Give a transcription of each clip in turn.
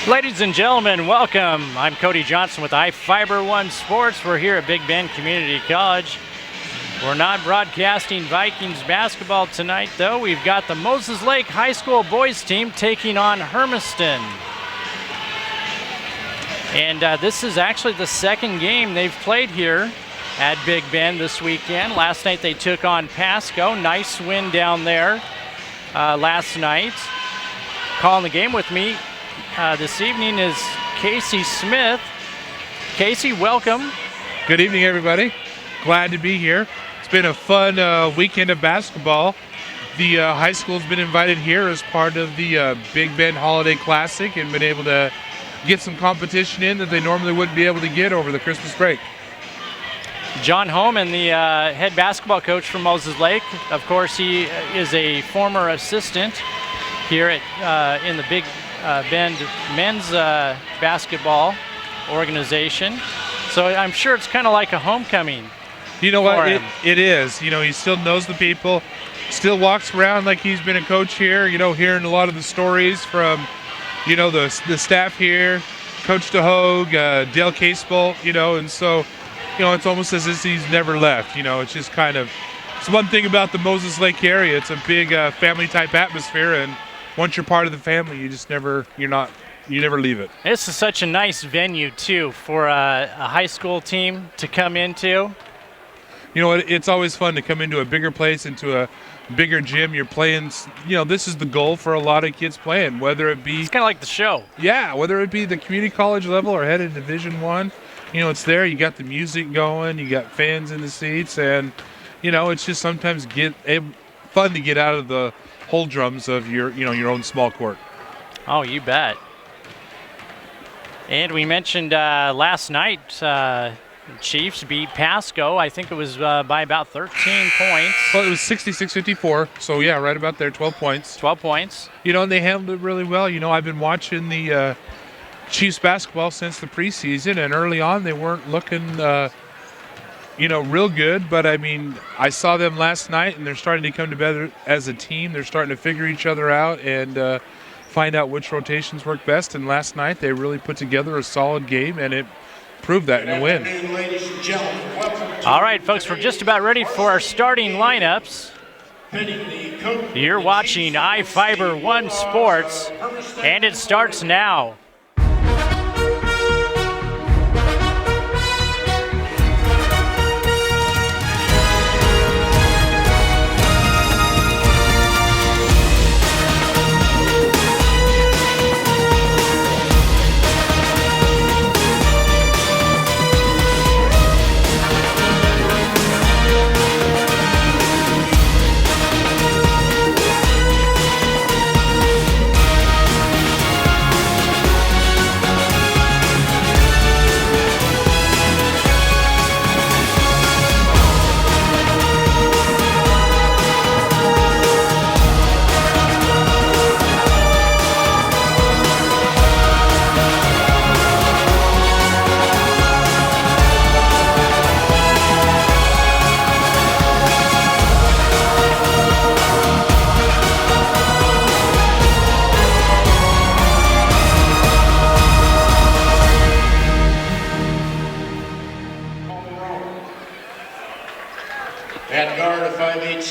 Ladies and gentlemen, welcome. I'm Cody Johnson with iFiber One Sports. We're here at Big Bend Community College. We're not broadcasting Vikings basketball tonight, though. We've got the Moses Lake High School boys team taking on Hermiston. And this is actually the second game they've played here at Big Bend this weekend. Last night they took on Pasco. Nice win down there last night. Calling the game with me this evening is Casey Smith. Casey, welcome. Good evening, everybody. Glad to be here. It's been a fun weekend of basketball. The high school's been invited here as part of the Big Bend Holiday Classic and been able to get some competition in that they normally wouldn't be able to get over the Christmas break. John Holman, the head basketball coach from Moses Lake. Of course, he is a former assistant here at in the Big Bend men's basketball organization. So I'm sure it's kind of like a homecoming. You know what? It is. You know, he still knows the people, still walks around like he's been a coach here, you know, hearing a lot of the stories from, you know, the staff here, Coach DeHogue, Dale Casebolt, you know, and so, you know, it's almost as if he's never left. You know, it's just kind of, it's one thing about the Moses Lake area. It's a big family type atmosphere, and once you're part of the family, you just never, you never leave it. This is such a nice venue too for a high school team to come into. You know, it's always fun to come into a bigger place, into a bigger gym. You're playing, you know, this is the goal for a lot of kids playing, whether it be, it's kind of like the show. Yeah, whether it be the community college level or headed to Division I. You know, it's there. You got the music going, you got fans in the seats, and you know, it's just sometimes fun to get out of the drums of your own small court. Oh, you bet. And we mentioned last night, Chiefs beat Pasco. I think it was by about 13 points. Well, it was 66-54, so yeah, right about there, 12 points. 12 points. You know, and they handled it really well. You know, I've been watching the Chiefs basketball since the preseason, and early on they weren't looking you know, real good, but I mean, I saw them last night, and they're starting to come together as a team. They're starting to figure each other out and find out which rotations work best. And last night, they really put together a solid game, and it proved that in a win. All right, folks, we're just about ready for our starting lineups. You're watching iFiber One Sports, and it starts now.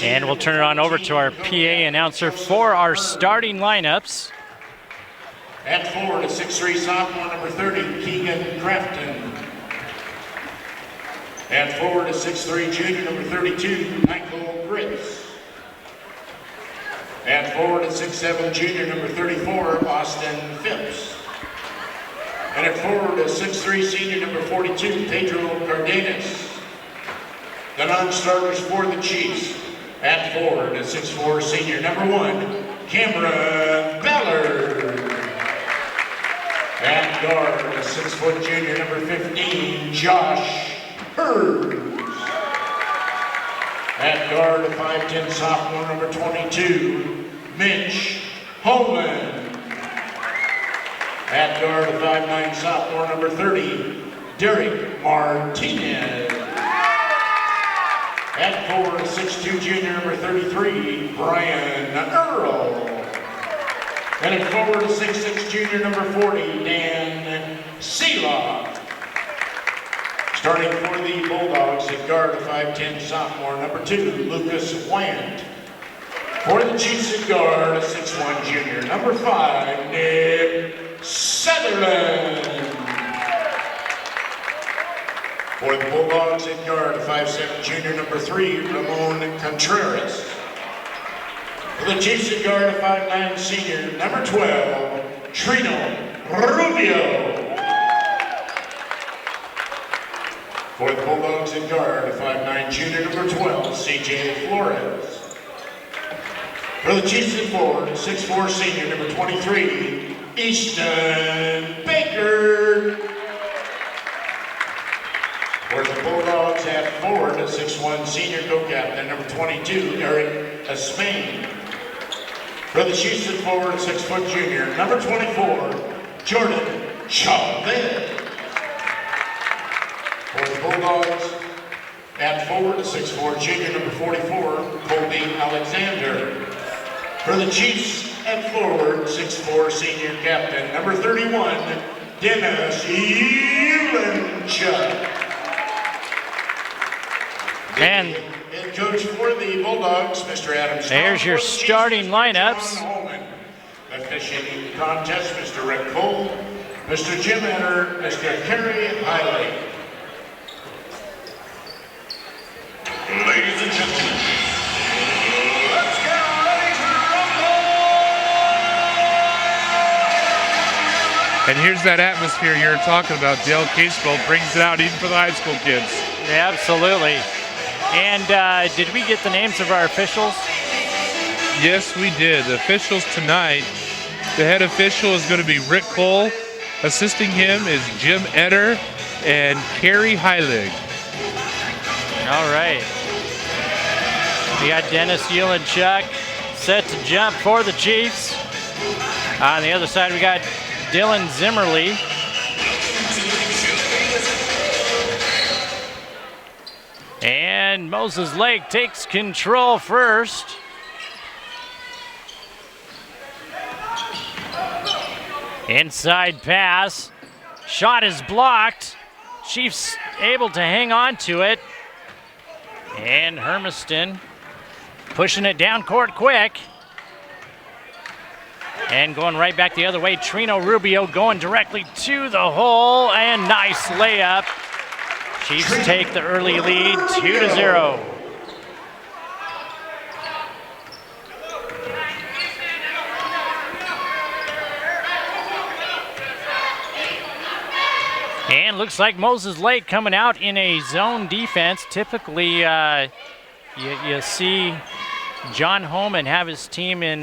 And we'll turn it on over to our PA announcer for our starting lineups. At forward, a 6'3" sophomore, number 30, Keegan Crafton. At forward, a 6'3" junior, number 32, Michael Gritz. At forward, a 6'7" junior, number 34, Austin Phipps. And at forward, a 6'3" senior, number 42, Pedro Cardenas. The non-starters for the Chiefs. At forward, a 6'4" senior, number 1, Cameron Ballard. At guard, a 6' junior, number 15, Josh Hurd. At guard, a 5'10" sophomore, number 22, Mitch Holman. At guard, a 5'9" sophomore, number 30, Derek Martinez. At forward, a 6'2" junior, number 33, Brian Earl. And at forward, a 6'6" junior, number 40, Dan Seelaw. Starting for the Bulldogs at guard, a 5'10" sophomore, number 2, Lucas Wyant. For the Chiefs at guard, a 6'1" junior, number 5, Nick Sutherland. For the Bulldogs at guard, a 5'7" junior, number 3, Ramon Contreras. For the Chiefs at guard, a 5'9" senior, number 12, Trino Rubio. For the Bulldogs at guard, a 5'9" junior, number 12, CJ Flores. For the Chiefs at forward, 6'4" senior, number 23, Easton Baker. For the Bulldogs at forward, a 6'1" senior co-captain, number 22, Eric Espain. For the Chiefs at forward, 6' junior, number 24, Jordan Chavez. For the Bulldogs at forward, a 6'4" junior, number 44, Colby Alexander. For the Chiefs at forward, 6'4" senior captain, number 31, Dennis Elenchuk. And head coach for the Bulldogs, Mr. Adam Strong. there's your starting lineups. Officiating the contest, Mr. Rick Cole, Mr. Jim Eder, Mr. Kerry Hiley. Ladies and gentlemen, let's get ready to rumble! And here's that atmosphere you're talking about. Dale Caseville brings it out even for the high school kids. Yeah, absolutely. And did we get the names of our officials? Yes, we did. The officials tonight, the head official is going to be Rick Cole. Assisting him is Jim Eder and Kerry Heilig. All right. We got Dennis Elenchuk set to jump for the Chiefs. On the other side, we got Dylan Zimmerly. And Moses Lake takes control first. Inside pass. Shot is blocked. Chiefs able to hang on to it. And Hermiston pushing it down court quick. And going right back the other way, Trino Rubio going directly to the hole, and nice layup. Chiefs take the early lead, 2-0. And looks like Moses Lake coming out in a zone defense. Typically, you see John Holman have his team in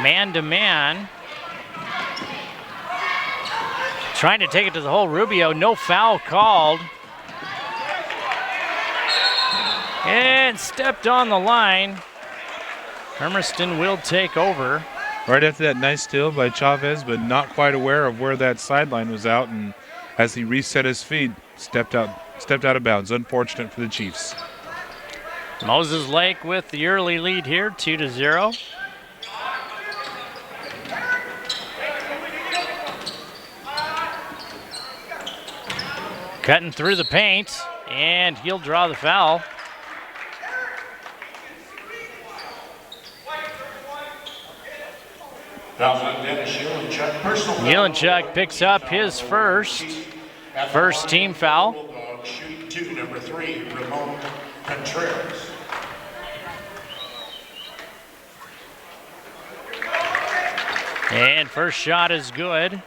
man-to-man. Trying to take it to the hole. Rubio, no foul called. And stepped on the line. Hermiston will take over. Right after that nice steal by Chavez, but not quite aware of where that sideline was out, and as he reset his feet, stepped out of bounds. Unfortunate for the Chiefs. Moses Lake with the early lead here, 2-0. Cutting through the paint, and he'll draw the foul. Elenchuk picks up his first team foul. Shooting 2, number 3, Ramon Contreras. And first shot is good.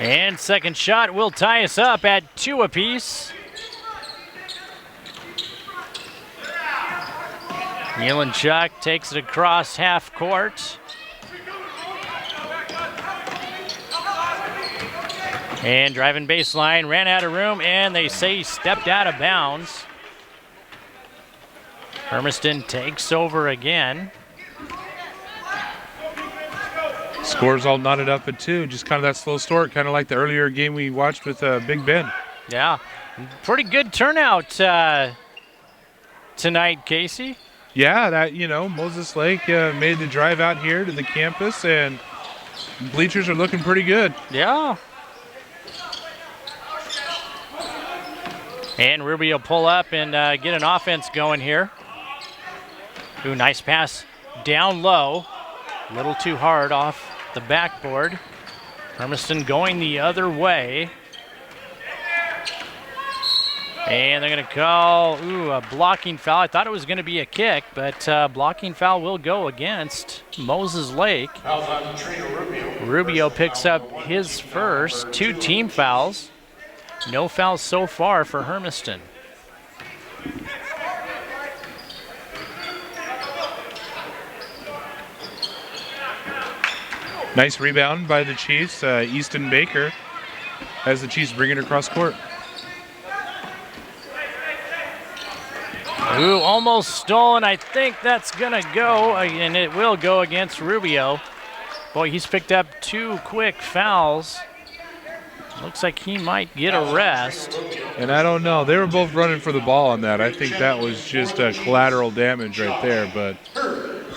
And second shot will tie us up at 2 apiece. Elenchuk takes it across half court. And driving baseline, ran out of room, and they say he stepped out of bounds. Hermiston takes over again. Scores all knotted up at 2, just kind of that slow start, kind of like the earlier game we watched with Big Ben. Yeah, Pretty good turnout tonight, Casey. Yeah, that, Moses Lake made the drive out here to the campus, and bleachers are looking pretty good. Yeah. And Rubio pull up and get an offense going here. Ooh, nice pass down low. A little too hard off the backboard. Hermiston going the other way. And they're going to call, a blocking foul. I thought it was going to be a kick, but blocking foul will go against Moses Lake. Rubio picks up his first 2 team fouls. No fouls so far for Hermiston. Nice rebound by the Chiefs. Easton Baker as the Chiefs bring it across court. Ooh, almost stolen. I think that's going to go, and it will go against Rubio. Boy, he's picked up 2 quick fouls. Looks like he might get a rest. And I don't know. They were both running for the ball on that. I think that was just collateral damage right there. But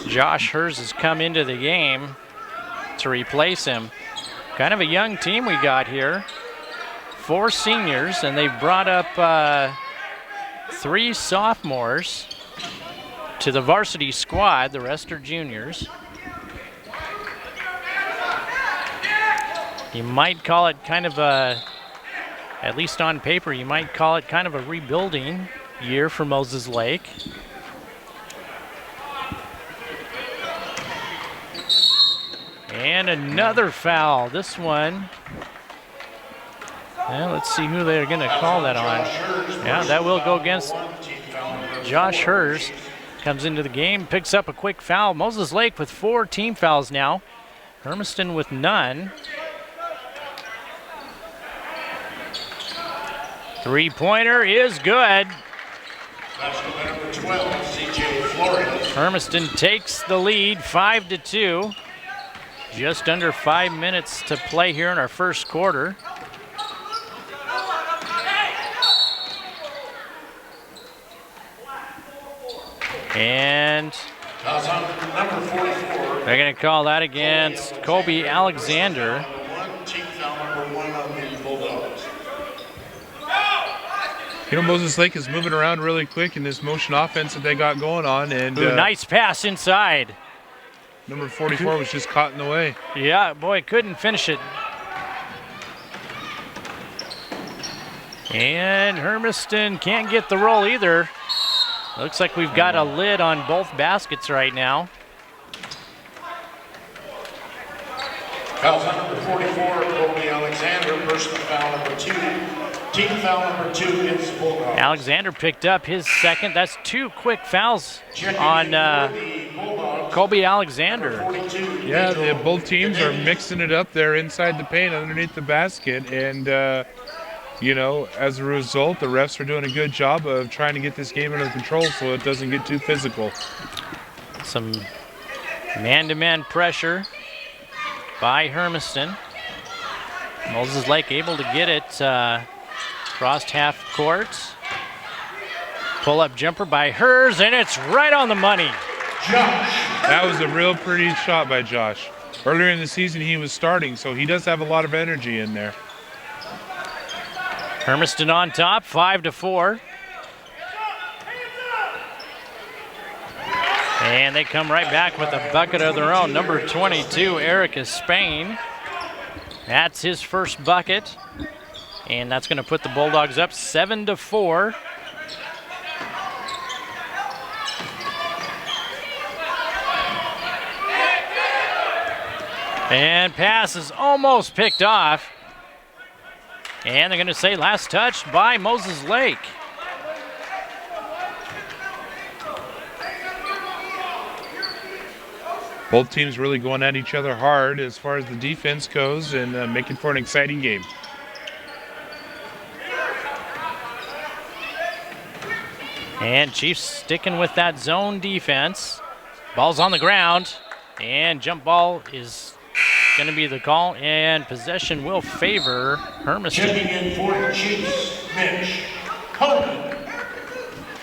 Josh Hers has come into the game to replace him. Kind of a young team we got here. 4 seniors, and they've brought up 3 sophomores to the varsity squad. The rest are juniors. You might call it kind of a, at least on paper, you might call it kind of a rebuilding year for Moses Lake. And another foul. This one, let's see who they're going to call that on. Yeah, that will go against Josh Hers. Comes into the game, picks up a quick foul. Moses Lake with 4 team fouls now. Hermiston with none. 3-pointer is good. Number 12, C.J. Flores. Hermiston takes the lead 5-2. Just under 5 minutes to play here in our first quarter. And Number 44. they're going to call that against Kobe Alexander. Team foul number 1 on the Bulldogs. Moses Lake is moving around really quick in this motion offense that they got going on. And nice pass inside. Number 44 was just caught in the way. Yeah, boy, couldn't finish it. And Hermiston can't get the roll either. Looks like we've got a lid on both baskets right now. Foul number 44, Kobe Alexander, personal foul number 2. Team foul number 2 against the Bulldogs. Alexander picked up his second. That's 2 quick fouls on Kobe Alexander. Yeah, both teams are mixing it up there inside the paint underneath the basket. And, as a result, the refs are doing a good job of trying to get this game under control so it doesn't get too physical. Some man-to-man pressure by Hermiston. Moses Lake able to get it crossed half court. Pull-up jumper by Hers, and it's right on the money. That was a real pretty shot by Josh. Earlier in the season, he was starting, so he does have a lot of energy in there. Hermiston on top, 5-4. And they come right back with a bucket of their own. Number 22, Erica Spain. That's his first bucket. And that's going to put the Bulldogs up 7-4. And pass is almost picked off. And they're going to say last touch by Moses Lake. Both teams really going at each other hard as far as the defense goes and making for an exciting game. And Chiefs sticking with that zone defense. Ball's on the ground, and jump ball is going to be the call, and possession will favor Hermiston. Checking in for the Chiefs, Mitch Holman.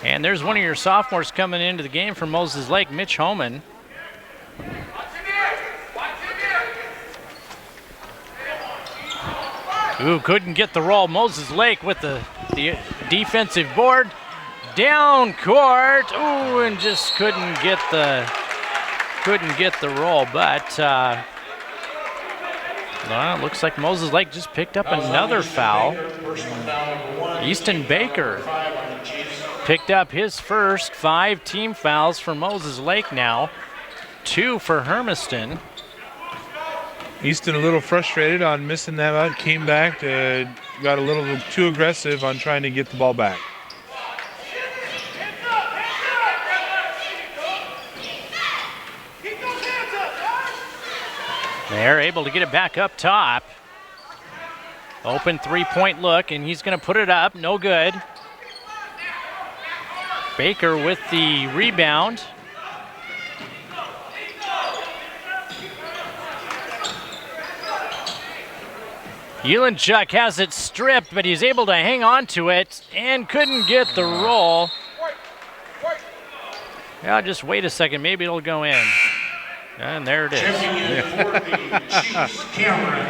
And there's one of your sophomores coming into the game from Moses Lake, Mitch Holman. Ooh, couldn't get the roll. Moses Lake with the defensive board. Down court. Ooh, and just couldn't get the roll. But well, it looks like Moses Lake just picked up another foul. Easton Baker picked up his first 5 team fouls for Moses Lake now. 2 for Hermiston. Easton a little frustrated on missing that out. Came back, got a little too aggressive on trying to get the ball back. They're able to get it back up top. Open 3-point look, and he's going to put it up. No good. Baker with the rebound. Ulenchuk has it stripped, but he's able to hang on to it and couldn't get the roll. Yeah, just wait a second. Maybe it'll go in. And there it is.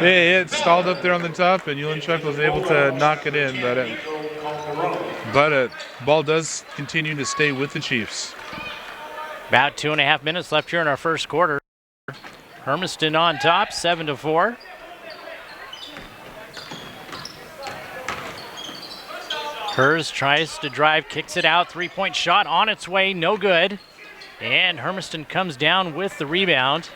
It stalled up there on the top, and Ulenchuk was able to knock it in. But ball does continue to stay with the Chiefs. About 2.5 minutes left here in our first quarter. Hermiston on top, 7-4. Hers tries to drive, kicks it out, 3-point shot on its way, no good. And Hermiston comes down with the rebound.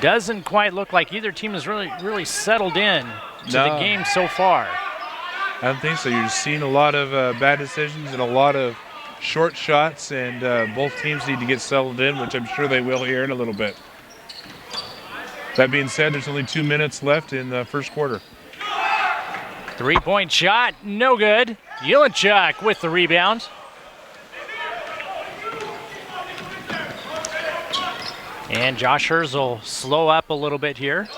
Doesn't quite look like either team has really settled in to the game so far. I don't think so. You're seeing a lot of bad decisions and a lot of short shots, and both teams need to get settled in, which I'm sure they will here in a little bit. That being said, there's only 2 minutes left in the first quarter. 3-point shot, no good. Ulenchuk with the rebound. And Josh Hers will slow up a little bit here.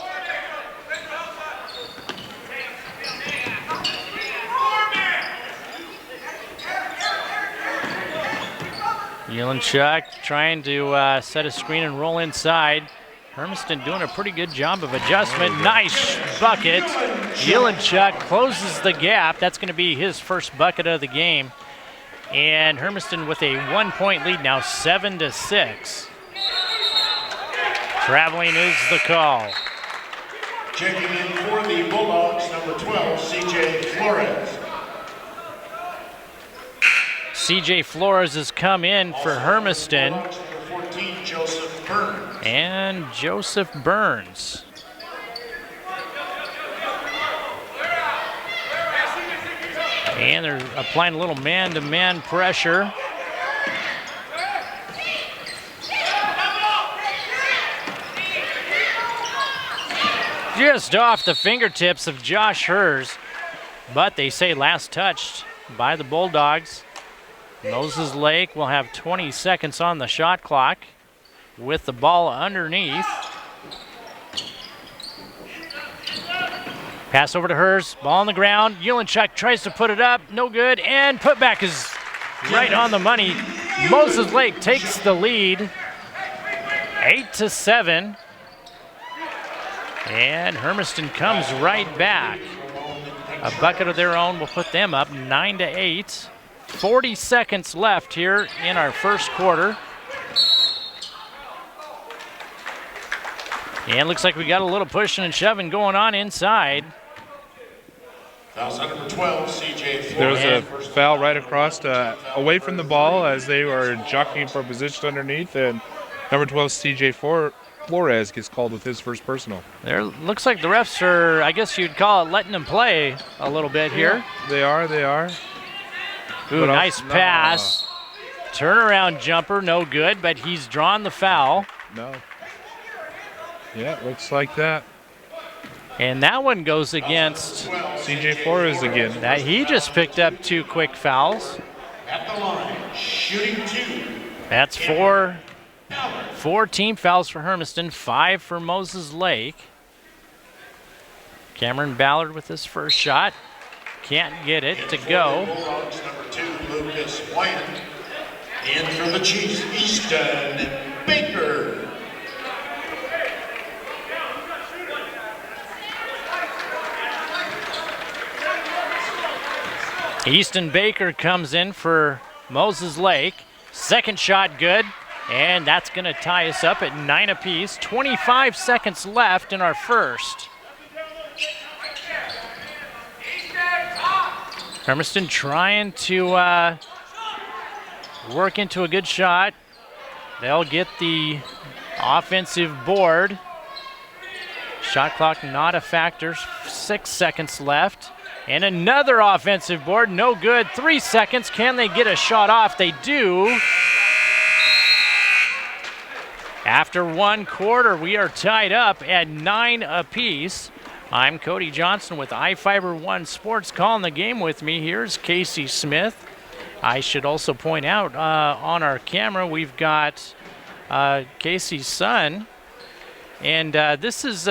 Ulenchuk trying to set a screen and roll inside. Hermiston doing a pretty good job of adjustment. Nice bucket. Ulenchuk closes the gap. That's going to be his first bucket of the game. And Hermiston with a 1-point lead now, 7-6. Traveling is the call. Checking in for the Bulldogs, number 12, C.J. Flores. C.J. Flores has come in for Hermiston. Number 14, Joseph Burns. And Joseph Burns. And they're applying a little man-to-man pressure. Just off the fingertips of Josh Hers, but they say last touched by the Bulldogs. Moses Lake will have 20 seconds on the shot clock with the ball underneath. Pass over to Hers, ball on the ground. Ulenchuk tries to put it up, no good, and putback is right on the money. Moses Lake takes the lead, 8-7. And Hermiston comes right back. A bucket of their own will put them up 9-8. 40 seconds left here in our first quarter. And looks like we got a little pushing and shoving going on inside. Foul on number 12, C.J. Flores. There was a foul right across, away from the ball as they were jockeying for position underneath, and number 12, C.J. Flores gets called with his first personal. There looks like the refs are, I guess you'd call it, letting them play a little bit here. They are. Ooh, nice pass. Turnaround jumper, no good, but he's drawn the foul. No. Yeah, looks like that. And that one goes against C.J. Flores again. That he just picked up 2 quick fouls. At the line, shooting 2. That's 4 team fouls for Hermiston, 5 for Moses Lake. Cameron Ballard with his first shot. can't get it to go. Bulldogs, number 2, Lucas Wyant. In for the Chiefs, Easton Baker. Easton Baker comes in for Moses Lake. Second shot good, and that's going to tie us up at 9 apiece. 25 seconds left in our first. Hermiston trying to work into a good shot. They'll get the offensive board. Shot clock not a factor, 6 seconds left. And another offensive board, no good, 3 seconds. Can they get a shot off? They do. After 1 quarter, we are tied up at 9 apiece. I'm Cody Johnson with iFiber One Sports. Calling the game with me, here's Casey Smith. I should also point out on our camera, we've got Casey's son. And this is,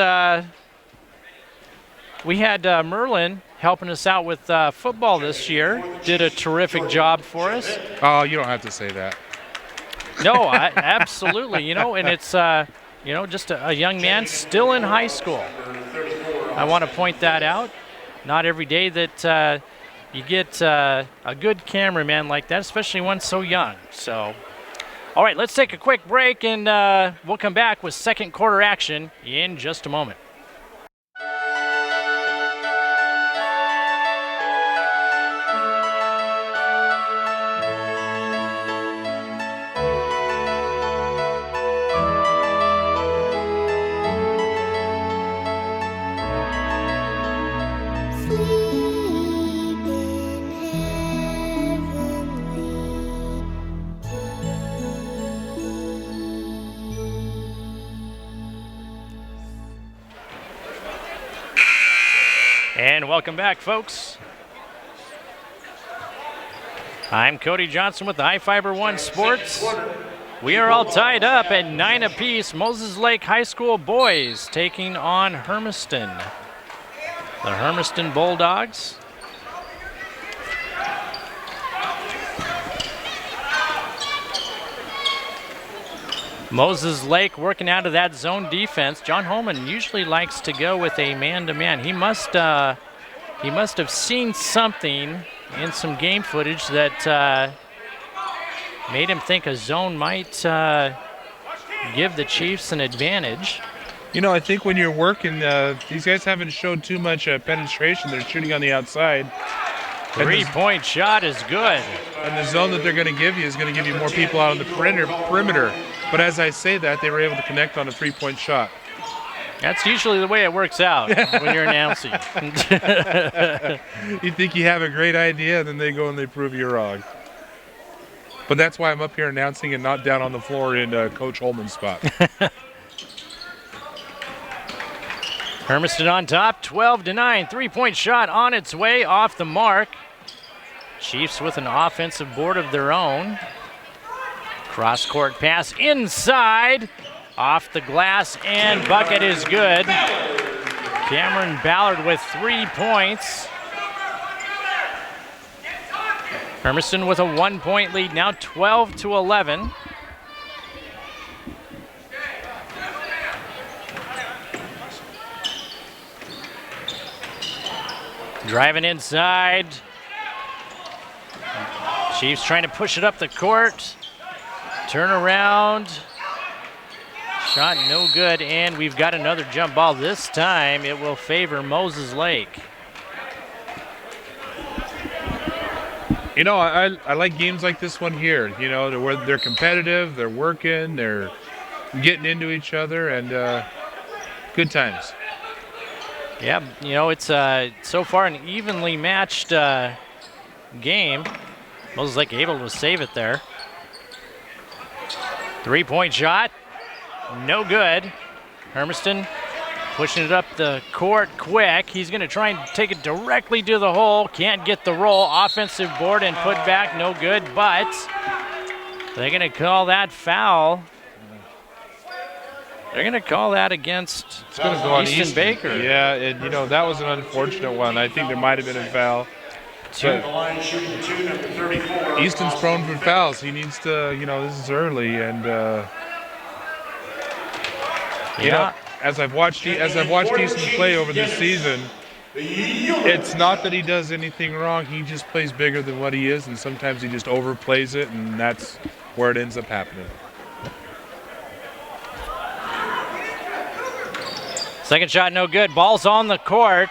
we had Merlin helping us out with football this year. Did a terrific job for us. Oh, you don't have to say that. No, absolutely. You know, and it's, you know, just a young man still in high school. I want to point that out. Not every day that you get a good cameraman like that, especially one so young. So, all right, let's take a quick break, and we'll come back with second quarter action in just a moment. And welcome back, folks. I'm Cody Johnson with iFiber One Sports. We are all tied up at 9 apiece. Moses Lake High School boys taking on Hermiston. The Hermiston Bulldogs. Moses Lake working out of that zone defense. John Holman usually likes to go with a man-to-man. He must have seen something in some game footage that made him think a zone might give the Chiefs an advantage. You know, I think when you're working, these guys haven't showed too much penetration. They're shooting on the outside. Three-point shot is good. And the zone that they're going to give you is going to give you more people out on the perimeter. But as I say that, they were able to connect on a three-point shot. That's usually the way it works out when you're announcing. You think you have a great idea, and then they go and they prove you wrong. But that's why I'm up here announcing and not down on the floor in Coach Holman's spot. Hermiston on top, 12-9. Three-point shot on its way, off the mark. Chiefs with an offensive board of their own. Cross-court pass inside, off the glass, and bucket is good. Cameron Ballard with 3 points. Hermiston with a 1-point lead, now 12-11. Driving inside. Chiefs trying to push it up the court. Turn around. Shot no good, and we've got another jump ball. This time it will favor Moses Lake. You know, I like games like this one here. You know, where they're competitive, they're working, they're getting into each other, and good times. Yeah, you know, it's so far an evenly matched game. Moses Lake able to save it there. Three-point shot, no good. Hermiston pushing it up the court quick. He's going to try and take it directly to the hole. Can't get the roll. Offensive board and put back, no good, but they're going to call that foul. They're going to call that against Easton Baker. Yeah, and you know, that was an unfortunate one. I think there might have been a foul. At the line shooting 2, number 34. Easton's prone for fouls. He needs to, this is early, and as I've watched Easton play over this season, it's not that he does anything wrong. He just plays bigger than what he is, and sometimes he just overplays it, and that's where it ends up happening. Second shot, no good. Ball's on the court.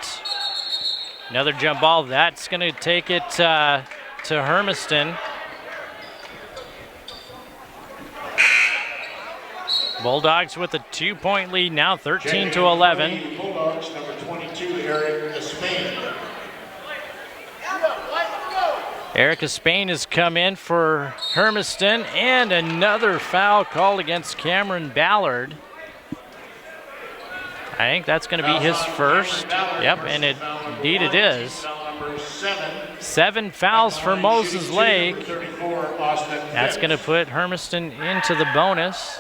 Another jump ball. That's going to take it to Hermiston. Bulldogs with a 2-point lead now, 13-11. Bulldogs, number 22, Eric Spain. Erica Spain has come in for Hermiston, and another foul called against Cameron Ballard. I think that's going to be his first. Yep, and indeed it is. 7 fouls for Moses Lake. That's going to put Hermiston into the bonus.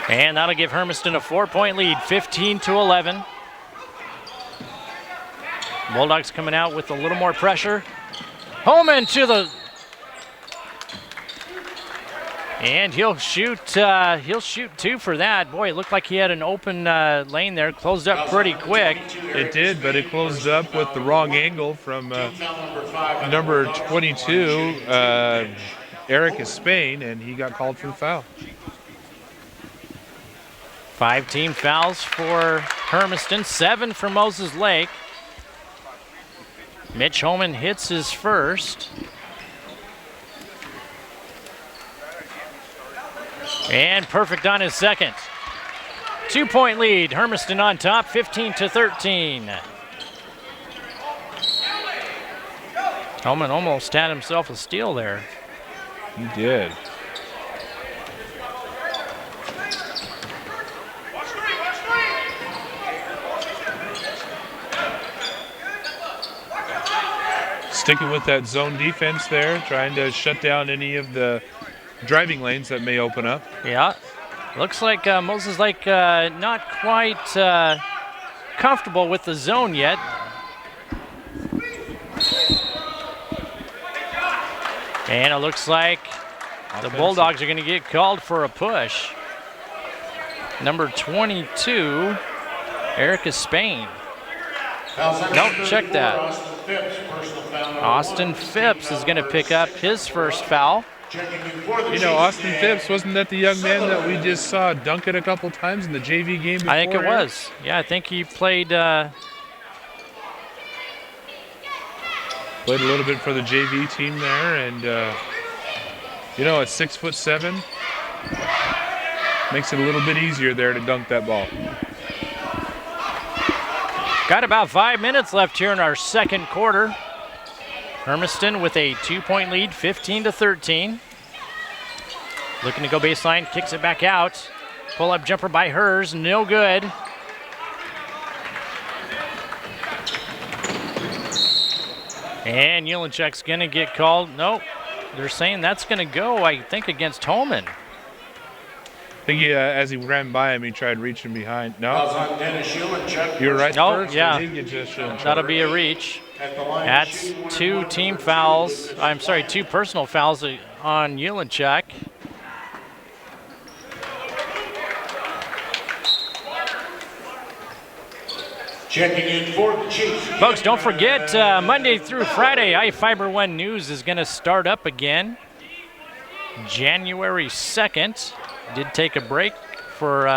And that'll give Hermiston a 4-point lead, 15-11. Bulldogs coming out with a little more pressure. Holman to the, and he'll shoot 2 for that. Boy, it looked like he had an open lane there, closed up pretty quick. It did, but it closed up with the wrong angle from number 22, Eric Spain, and he got called for the foul. 5 team fouls for Hermiston, 7 for Moses Lake. Mitch Holman hits his first. And perfect on his second. 2-point lead, Hermiston on top, 15-13. Holman almost had himself a steal there. He did. Sticking with that zone defense there, trying to shut down any of the driving lanes that may open up. Yeah, looks like Moses Lake not quite comfortable with the zone yet. And it looks like the Bulldogs are going to get called for a push. Number 22, Erica Spain. Nope, check that. Austin Phipps is going to pick up his first foul. Austin Phipps, wasn't that the young man that we just saw dunk it a couple times in the JV game before? I think it was. Yeah, I think he played played a little bit for the JV team there, and at 6'7", makes it a little bit easier there to dunk that ball. Got about 5 minutes left here in our second quarter. Hermiston with a 2-point lead, 15-13. Looking to go baseline, kicks it back out. Pull-up jumper by Hers, no good. And Ulanchek's gonna get called. Nope, they're saying that's gonna go, I think, against Holman. I think as he ran by him, he tried reaching behind. No, You're right. Oh, first. yeah. That'll be a reach. That's 2 team fouls. I'm sorry, 2 personal fouls on Ulanchek. Checking in for the Chiefs. Folks, don't forget, Monday through Friday, iFiber One News is going to start up again. January 2nd. Did take a break for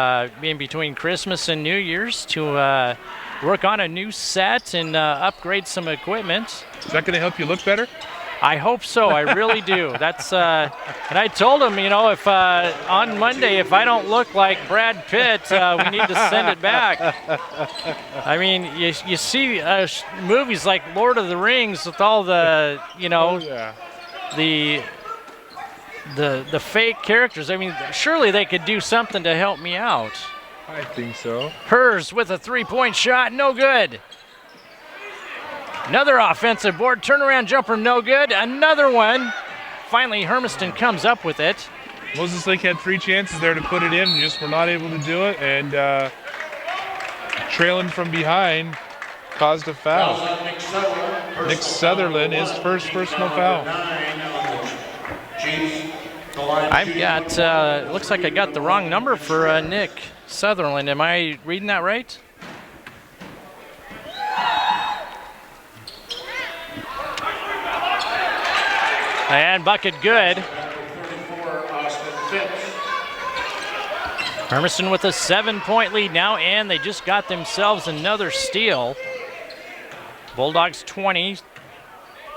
in between Christmas and New Year's to work on a new set and upgrade some equipment. Is that going to help you look better? I hope so. I really do. That's and I told him, if on Monday, if I don't look like Brad Pitt, we need to send it back. I mean, you see movies like Lord of the Rings with all the, the fake characters. I mean, surely they could do something to help me out. I think so. Hers with a 3-point shot, no good. Another offensive board, turnaround jumper, no good. Another one. finally Hermiston comes up with it. Moses Lake had 3 chances there to put it in, just were not able to do it, and trailing from behind caused a foul. Nick Sutherland, his first personal foul. I've got, looks like I got the wrong number for Nick Sutherland. Am I reading that right? And bucket good. Hermiston with a 7-point lead now, and they just got themselves another steal. Bulldogs 20,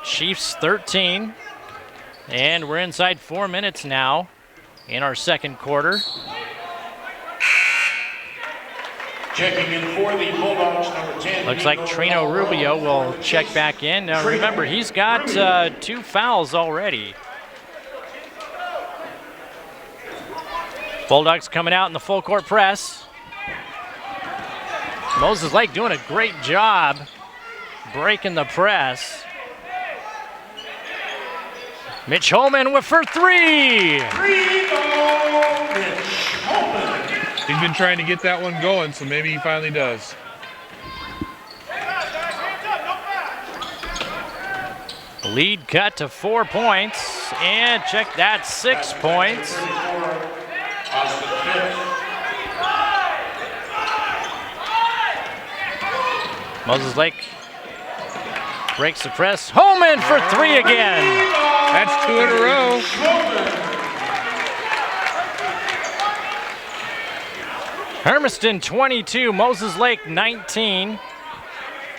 Chiefs 13. And we're inside 4 minutes now in our second quarter. Checking in for the Bulldogs, number 10. Looks like Trino Rubio will check back in. Now remember, he's got 2 fouls already. Bulldogs coming out in the full court press. Moses Lake doing a great job breaking the press. Mitch Holman with for 3. He's been trying to get that one going, so maybe he finally does. Lead cut to 4 points, and check that, 6 points. Moses Lake breaks the press. Holman for 3 again. That's 2 in a row. Hermiston 22, Moses Lake 19.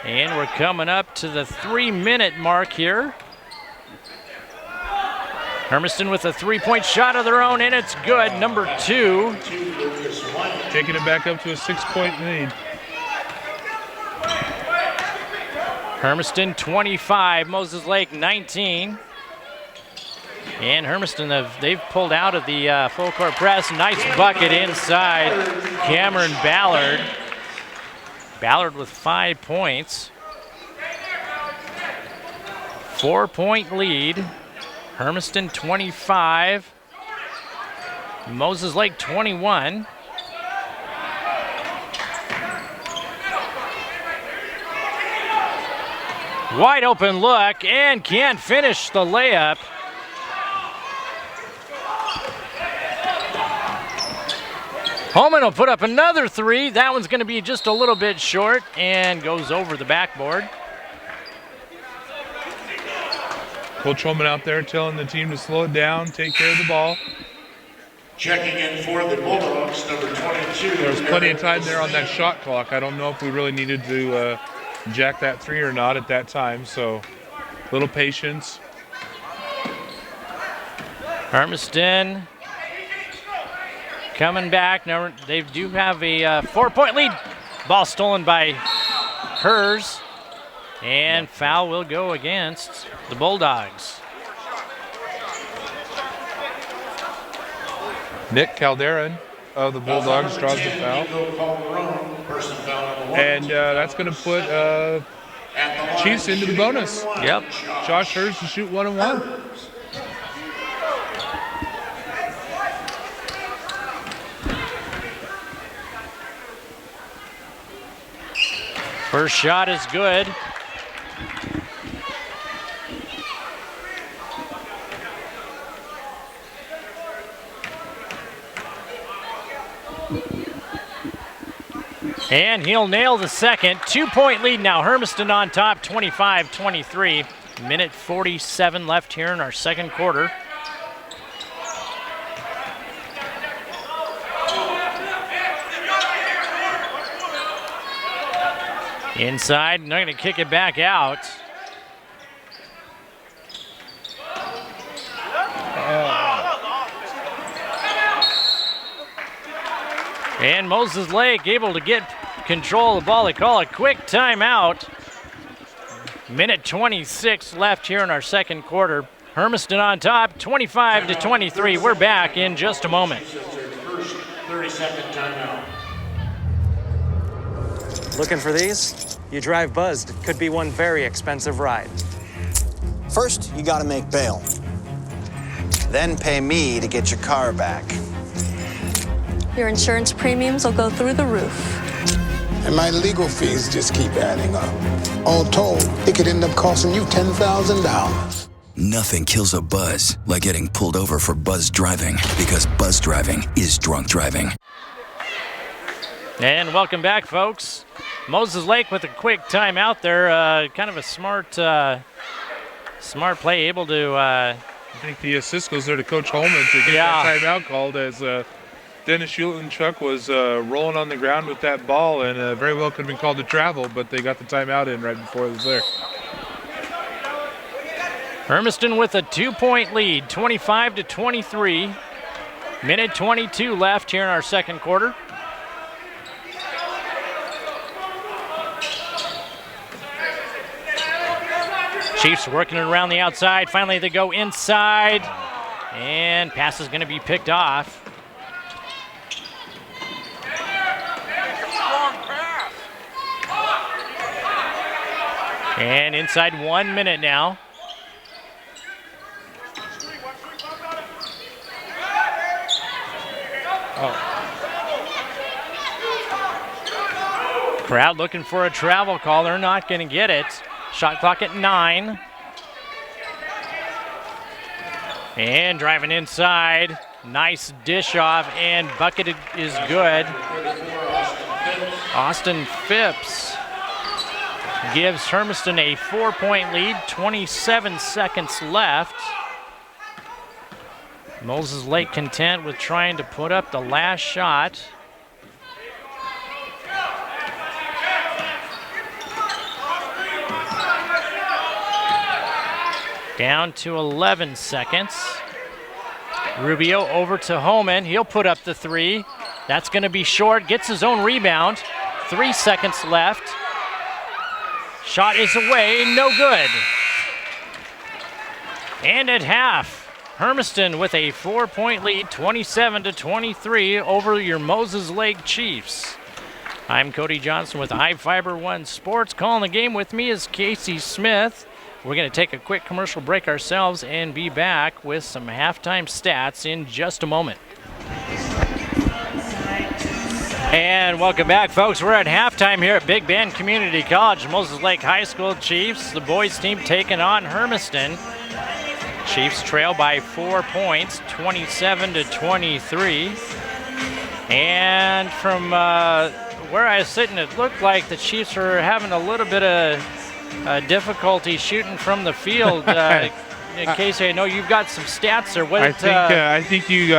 And we're coming up to the 3-minute mark here. Hermiston with a 3-point shot of their own, and it's good, number 2. Taking it back up to a 6-point lead. Hermiston 25, Moses Lake 19. And Hermiston, they've pulled out of the full court press. Nice bucket inside. Cameron Ballard. Ballard with 5 points. 4-point lead. Hermiston 25. Moses Lake 21. Wide open look, and can't finish the layup. Holman will put up another 3. That one's going to be just a little bit short and goes over the backboard. Coach Holman out there telling the team to slow it down, take care of the ball. Checking in for the Bulldogs, number 22. There was plenty of time there on that shot clock. I don't know if we really needed to jack that 3 or not at that time, so a little patience. Hermiston coming back. Now they do have a 4-point lead. Ball stolen by Hers, and foul will go against the Bulldogs. Nick Calderon of the Bulldogs draws the foul. And that's going to put Chiefs into the bonus. Yep. Josh Hers to shoot 1-1. First shot is good. And he'll nail the second. 2-point lead now. Hermiston on top, 25-23. Minute 47 left here in our second quarter. Inside, and they're going to kick it back out. And Moses Lake able to get control of the ball. They call a quick timeout. Minute 26 left here in our second quarter. Hermiston on top, 25-23. We're back in just a moment. First 30-second timeout. Looking for these? You drive buzzed. It could be one very expensive ride. First, you gotta make bail. then pay me to get your car back. Your insurance premiums will go through the roof. And my legal fees just keep adding up. All told, it could end up costing you $10,000. Nothing kills a buzz like getting pulled over for buzz driving, because buzz driving is drunk driving. And welcome back, folks. Moses Lake with a quick timeout there. Kind of a smart play, able to... I think the assist goes there to Coach Holman to get that timeout called, as Dennis Schulenchuk was rolling on the ground with that ball, and very well could have been called to travel, but they got the timeout in right before it was there. Hermiston with a 2-point lead, 25-23. Minute 22 left here in our second quarter. Chiefs working it around the outside. Finally, they go inside, and pass is going to be picked off. And inside 1 minute now. Crowd looking for a travel call. They're not going to get it. Shot clock at 9. And driving inside. Nice dish off, and bucket is good. Austin Phipps gives Hermiston a 4-point lead, 27 seconds left. Moses Lake content with trying to put up the last shot. Down to 11 seconds. Rubio over to Homan. He'll put up the 3. That's going to be short. Gets his own rebound. 3 seconds left. Shot is away. No good. And at half, Hermiston with a 4-point lead, 27-23 over your Moses Lake Chiefs. I'm Cody Johnson with iFiber One Sports. Calling the game with me is Casey Smith. We're going to take a quick commercial break ourselves and be back with some halftime stats in just a moment. And welcome back, folks. We're at halftime here at Big Bend Community College. Moses Lake High School Chiefs, the boys team taking on Hermiston. Chiefs trail by 4 points, 27-23. And from where I was sitting, it looked like the Chiefs were having a little bit of difficulty shooting from the field. Casey, I know you've got some stats there. I think you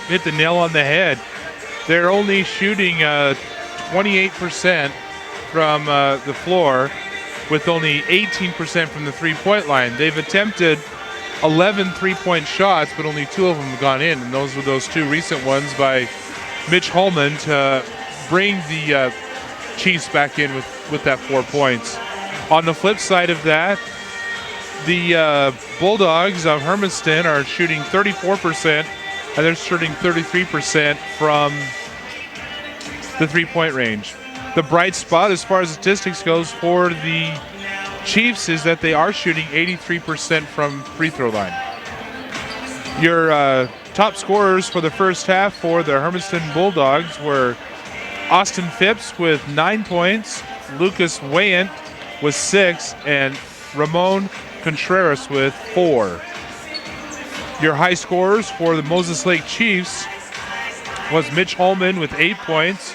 hit the nail on the head. They're only shooting 28% from the floor, with only 18% from the three-point line. They've attempted 11 three-point shots, but only 2 of them have gone in, and those were those 2 recent ones by Mitch Holman to bring the Chiefs back in with that 4 points. On the flip side of that, the Bulldogs of Hermiston are shooting 34%, and they're shooting 33% from the three-point range. The bright spot as far as statistics goes for the Chiefs is that they are shooting 83% from free throw line. Your top scorers for the first half for the Hermiston Bulldogs were Austin Phipps with 9 points, Lucas Wayant with 6, and Ramon Contreras with 4. Your high scorers for the Moses Lake Chiefs was Mitch Holman with 8 points,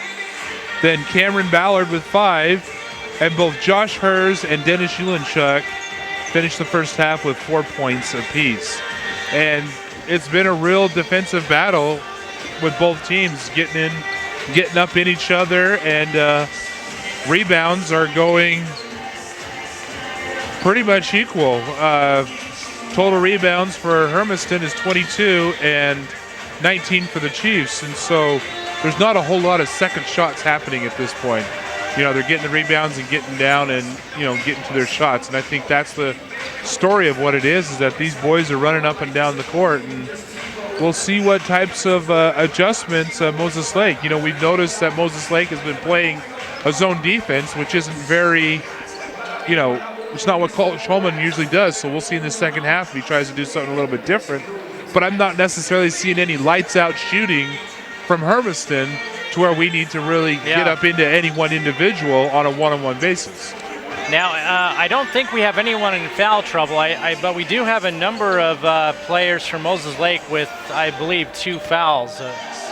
then Cameron Ballard with 5, and both Josh Hers and Dennis Schulenchuk finished the first half with 4 points apiece. And it's been a real defensive battle with both teams getting up in each other, and rebounds are going pretty much equal. Total rebounds for Hermiston is 22 and 19 for the Chiefs, and so there's not a whole lot of second shots happening at this point. You know, they're getting the rebounds and getting down and, you know, getting to their shots, and I think that's the story of what it is that these boys are running up and down the court, and we'll see what types of adjustments Moses Lake. You know, we've noticed that Moses Lake has been playing a zone defense, which isn't very, you know, it's not what Coach Holman usually does, so we'll see in the second half if he tries to do something a little bit different. but I'm not necessarily seeing any lights-out shooting from Hermiston to where we need to really get up into any one individual on a one-on-one basis. Now, I don't think we have anyone in foul trouble, but we do have a number of players from Moses Lake with, I believe, 2 fouls.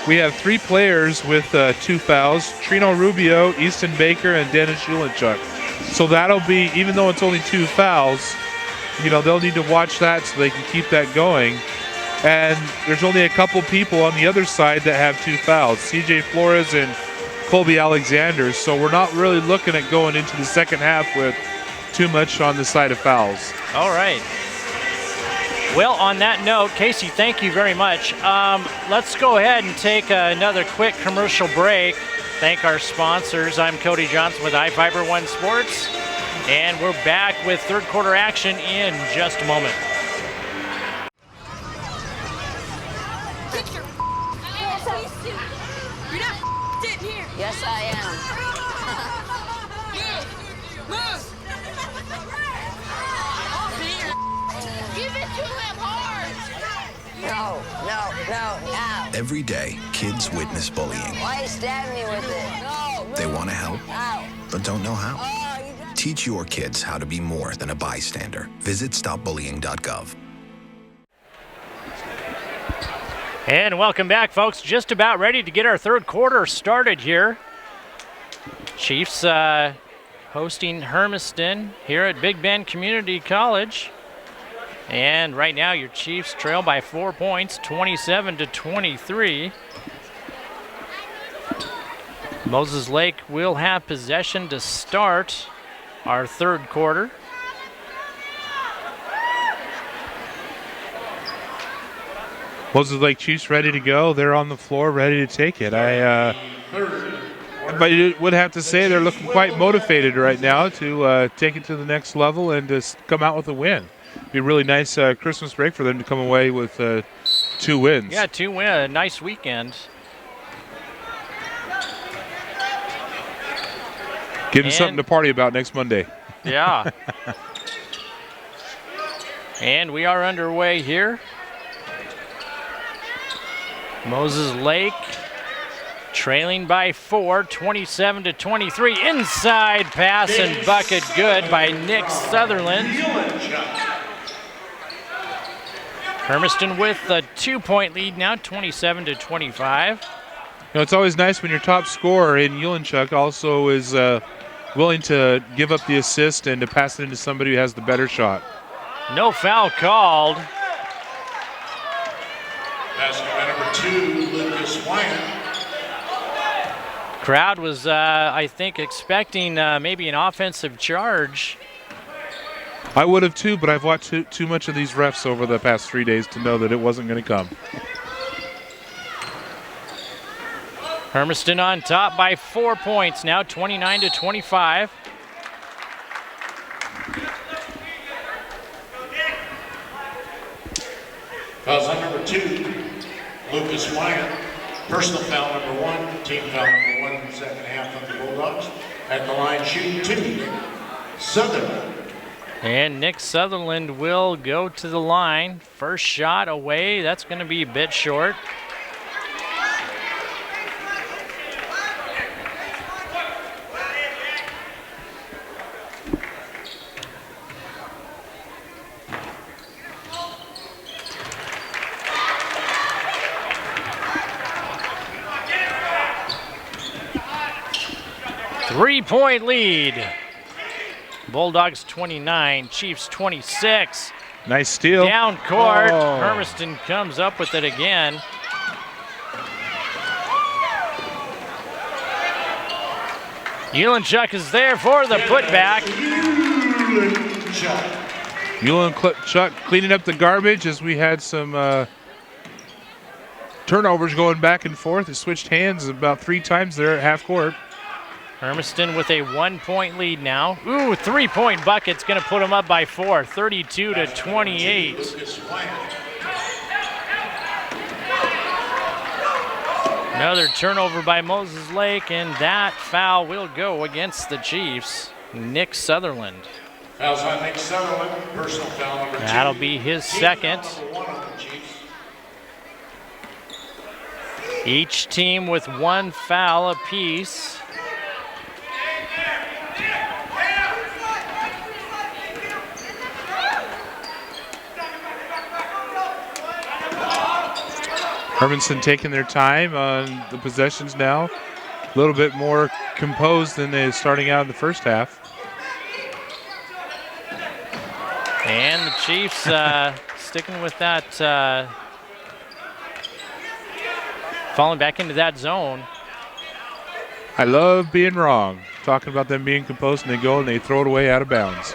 We have 3 players with 2 fouls, Trino Rubio, Easton Baker, and Dennis Julenchuk. So that'll be, even though it's only 2 fouls, they'll need to watch that so they can keep that going. And there's only a couple people on the other side that have 2 fouls, CJ Flores and Colby Alexander. So we're not really looking at going into the second half with too much on the side of fouls. All right. Well, on that note, Casey, thank you very much. Let's go ahead and take another quick commercial break. Thank our sponsors. I'm Cody Johnson with iFiber One Sports, and we're back with third quarter action in just a moment. Yes, I am. Give it to him hard. No. Every day, kids witness bullying. Why you stab me with it? No. They want to help, Ow. but don't know how. Oh, Teach your kids how to be more than a bystander. Visit stopbullying.gov. And welcome back, folks. Just about ready to get our third quarter started here. Chiefs hosting Hermiston here at Big Bend Community College. And right now your Chiefs trail by 4 points, 27-23. Moses Lake will have possession to start our third quarter. Moses Lake Chiefs ready to go. They're on the floor ready to take it. But you would have to say they're looking quite motivated right now to take it to the next level and to come out with a win. Be a really nice Christmas break for them to come away with 2 wins. Yeah, 2 wins. Nice weekend. Give them something to party about next Monday. Yeah. And we are underway here. Moses Lake trailing by 4, 27-23. Inside pass and bucket good by Nick Sutherland. Hermiston with a 2-point lead now, 27-25. It's always nice when your top scorer in Julenchuk also is willing to give up the assist and to pass it into somebody who has the better shot. No foul called. Basket by number 2, Lucas Wyatt. Crowd was, I think, expecting maybe an offensive charge. I would have too, but I've watched too much of these refs over the past 3 days to know that it wasn't going to come. Hermiston on top by 4 points now, 29-25. Fouls on number 2, Lucas Wyatt. Personal foul number 1, team foul number 1 in the second half of the Bulldogs. At the line shooting 2, Sutherland. And Nick Sutherland will go to the line. First shot away, that's going to be a bit short. Three-point lead. Bulldogs 29, Chiefs 26. Nice steal. Down court. Oh. Hermiston comes up with it again. Julenchuk is there for the putback. Julenchuk cleaning up the garbage as we had some turnovers going back and forth. It switched hands about 3 times there at half court. Hermiston with a 1-point lead now. Ooh, 3-point bucket's going to put them up by 4, 32-28. Another turnover by Moses Lake, and that foul will go against the Chiefs. Nick Sutherland. Fouls on Nick Sutherland, personal foul number 2. That'll be his second. Number 1 on the Chiefs. Each team with 1 foul apiece. Hermiston taking their time on the possessions now. A little bit more composed than they starting out in the first half. And the Chiefs sticking with that, falling back into that zone. I love being wrong. Talking about them being composed, and they go and they throw it away out of bounds.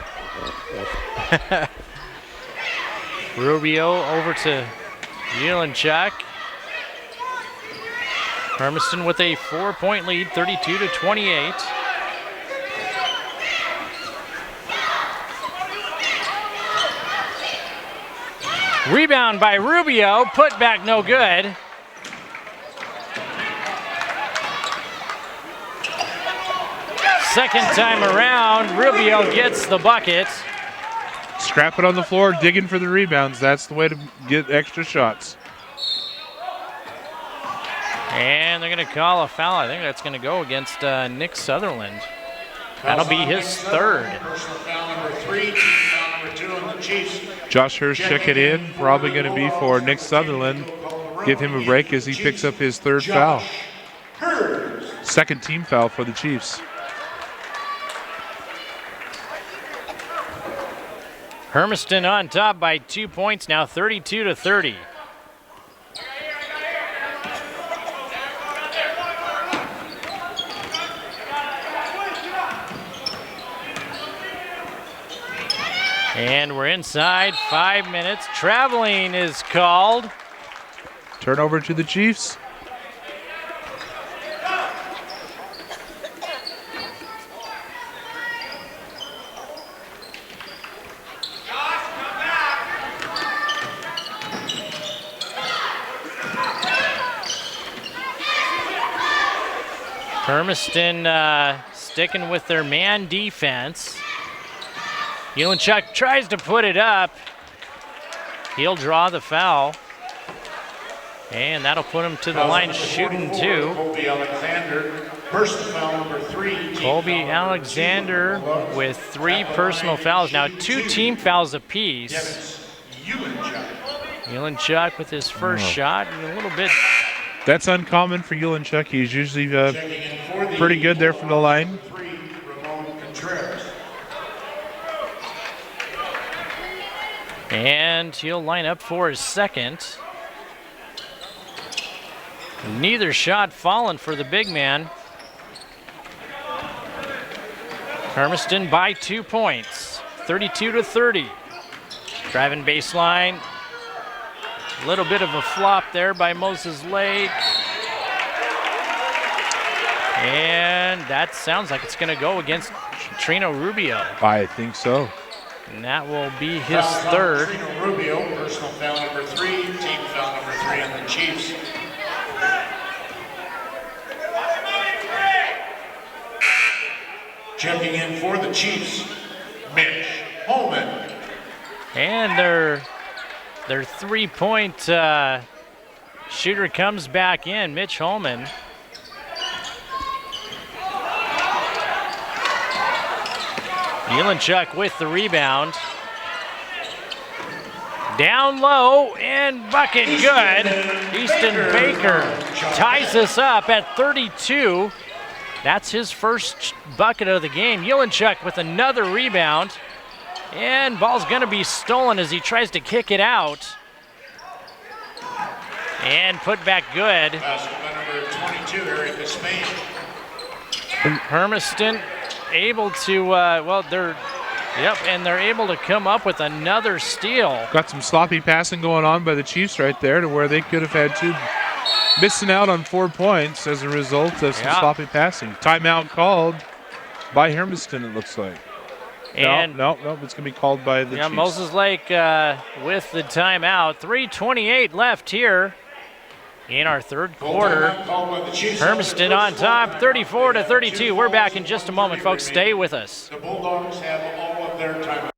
Rubio over to Yelenchuk. Hermiston with a 4-point lead, 32-28. Rebound by Rubio, put back no good. Second time around, Rubio gets the bucket. Scrap it on the floor, digging for the rebounds. That's the way to get extra shots. And they're going to call a foul. I think that's going to go against Nick Sutherland. That'll be his third. Personal foul number 3, team foul number 2 on the Chiefs. Josh Hurst check it in. Probably going to be for Nick Sutherland. Give him a break as he picks up his third foul. Second team foul for the Chiefs. Hermiston on top by 2 points now, 32-30. And we're inside 5 minutes. Traveling is called. Turnover to the Chiefs. Hermiston sticking with their man defense. Yelenchuk tries to put it up. He'll draw the foul. And that'll put him to the line shooting 2. Colby Alexander, personal foul number 3. Colby Alexander with 3 personal fouls. Now 2 team fouls apiece. Yelenchuk with his first shot and a little bit. That's uncommon for Yelenchuk. He's usually pretty good there from the line. And he'll line up for his second. Neither shot fallen for the big man. Hermiston by 2 points, 32-30. Driving baseline. A little bit of a flop there by Moses Lake. And that sounds like it's going to go against Trino Rubio. I think so. And that will be his third. Trino Rubio, personal foul number 3, team foul number 3 on the Chiefs. Checking in for the Chiefs, Mitch Holman. And their 3-point shooter comes back in, Mitch Holman. Yelenchuk with the rebound. Down low and bucket good. Easton Baker ties us up at 32. That's his first bucket of the game. Yelenchuk with another rebound. And ball's gonna be stolen as he tries to kick it out. And put back good. Basketball number 22, Eric Spain. Hermiston able to, and they're able to come up with another steal. Got some sloppy passing going on by the Chiefs right there to where they could have had 2. Missing out on 4 points as a result of some sloppy passing. Timeout called by Hermiston, it looks like. And no, it's going to be called by the Chiefs. Moses Lake with the timeout. 3:28 left here in our third quarter. Hermiston on top, 34-32. We're back in just a moment, folks. Stay with us. The Bulldogs have all of their timeouts.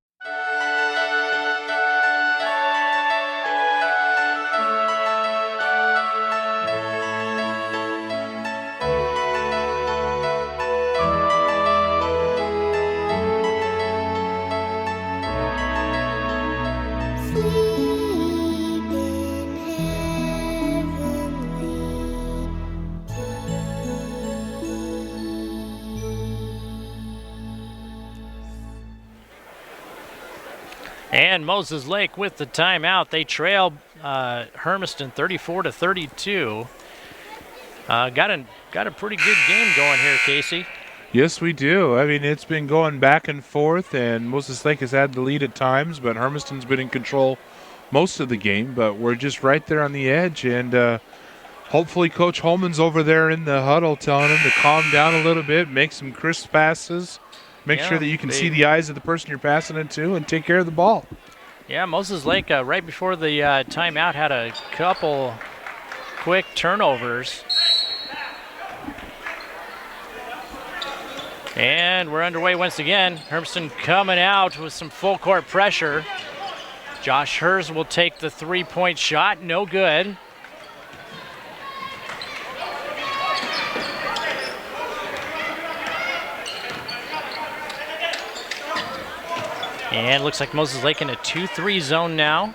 And Moses Lake with the timeout. They trail Hermiston 34-32. Got a pretty good game going here, Casey. Yes, we do. I mean, it's been going back and forth, and Moses Lake has had the lead at times, but Hermiston's been in control most of the game. But we're just right there on the edge, and hopefully Coach Holman's over there in the huddle telling him to calm down a little bit, make some crisp passes, make sure that you can see the eyes of the person you're passing it to, and take care of the ball. Yeah, Moses Lake, right before the timeout, had a couple quick turnovers. And we're underway once again. Hermiston coming out with some full court pressure. Josh Hers will take the three-point shot. No good. And looks like Moses Lake in a 2-3 zone now.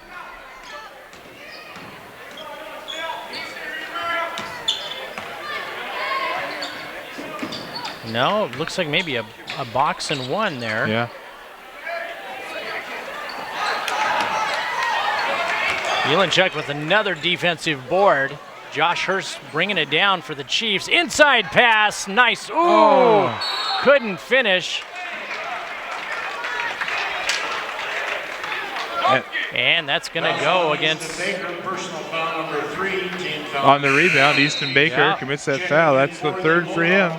No, it looks like maybe a box and one there. Yeah. Ulenchuk with another defensive board. Josh Hurst bringing it down for the Chiefs. Inside pass, nice. Ooh, couldn't finish. And that's going to go against... On the rebound, Easton Baker commits that foul. That's the third for him.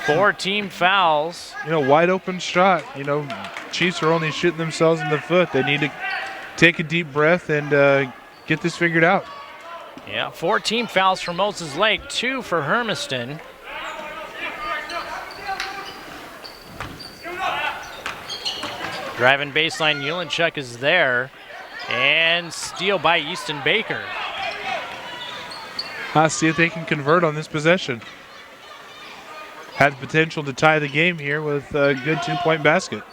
4 team fouls. You know, wide open shot. You know, Chiefs are only shooting themselves in the foot. They need to take a deep breath and get this figured out. Yeah, 4 team fouls for Moses Lake, 2 for Hermiston. Driving baseline, Ulenchuk is there. And steal by Easton Baker. See if they can convert on this possession. Had the potential to tie the game here with a good 2-point basket.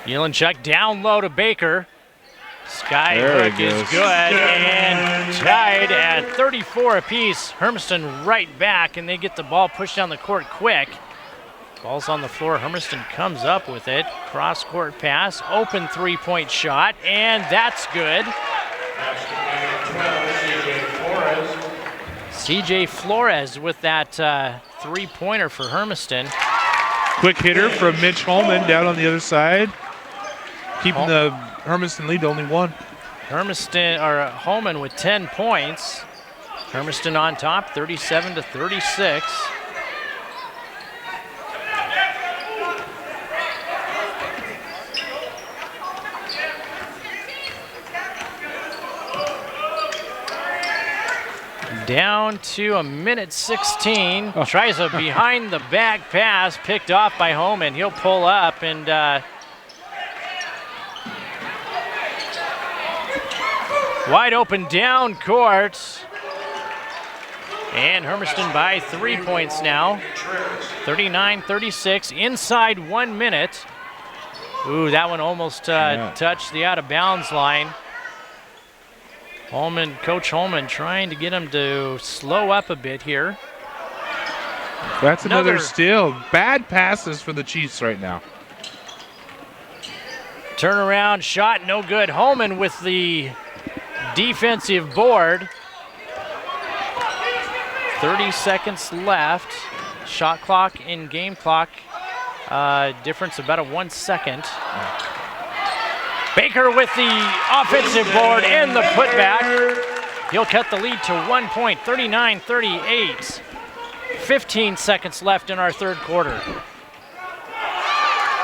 Ulenchuk down low to Baker. Skyhook is good and tied at 34 apiece. Hermiston right back, and they get the ball pushed down the court quick. Ball's on the floor. Hermiston comes up with it. Cross-court pass, open three-point shot, and that's good. CJ Flores with that three-pointer for Hermiston. Quick hitter from Mitch Holman down on the other side, keeping the Hermiston lead to only 1. Holman with 10 points. Hermiston on top, 37-36. Down to a minute 16. Tries a behind the back pass, picked off by Holman. He'll pull up and wide open down court. And Hermiston by 3 points now. 39-36, inside 1 minute. Ooh, that one almost touched the out of bounds line. Coach Holman trying to get him to slow up a bit here. That's another steal. Bad passes for the Chiefs right now. Turnaround shot, no good. Holman with the defensive board. 30 seconds left. Shot clock in game clock. Difference about a 1 second. Baker with the offensive board and the putback. He'll cut the lead to 1 point, 39-38. 15 seconds left in our third quarter.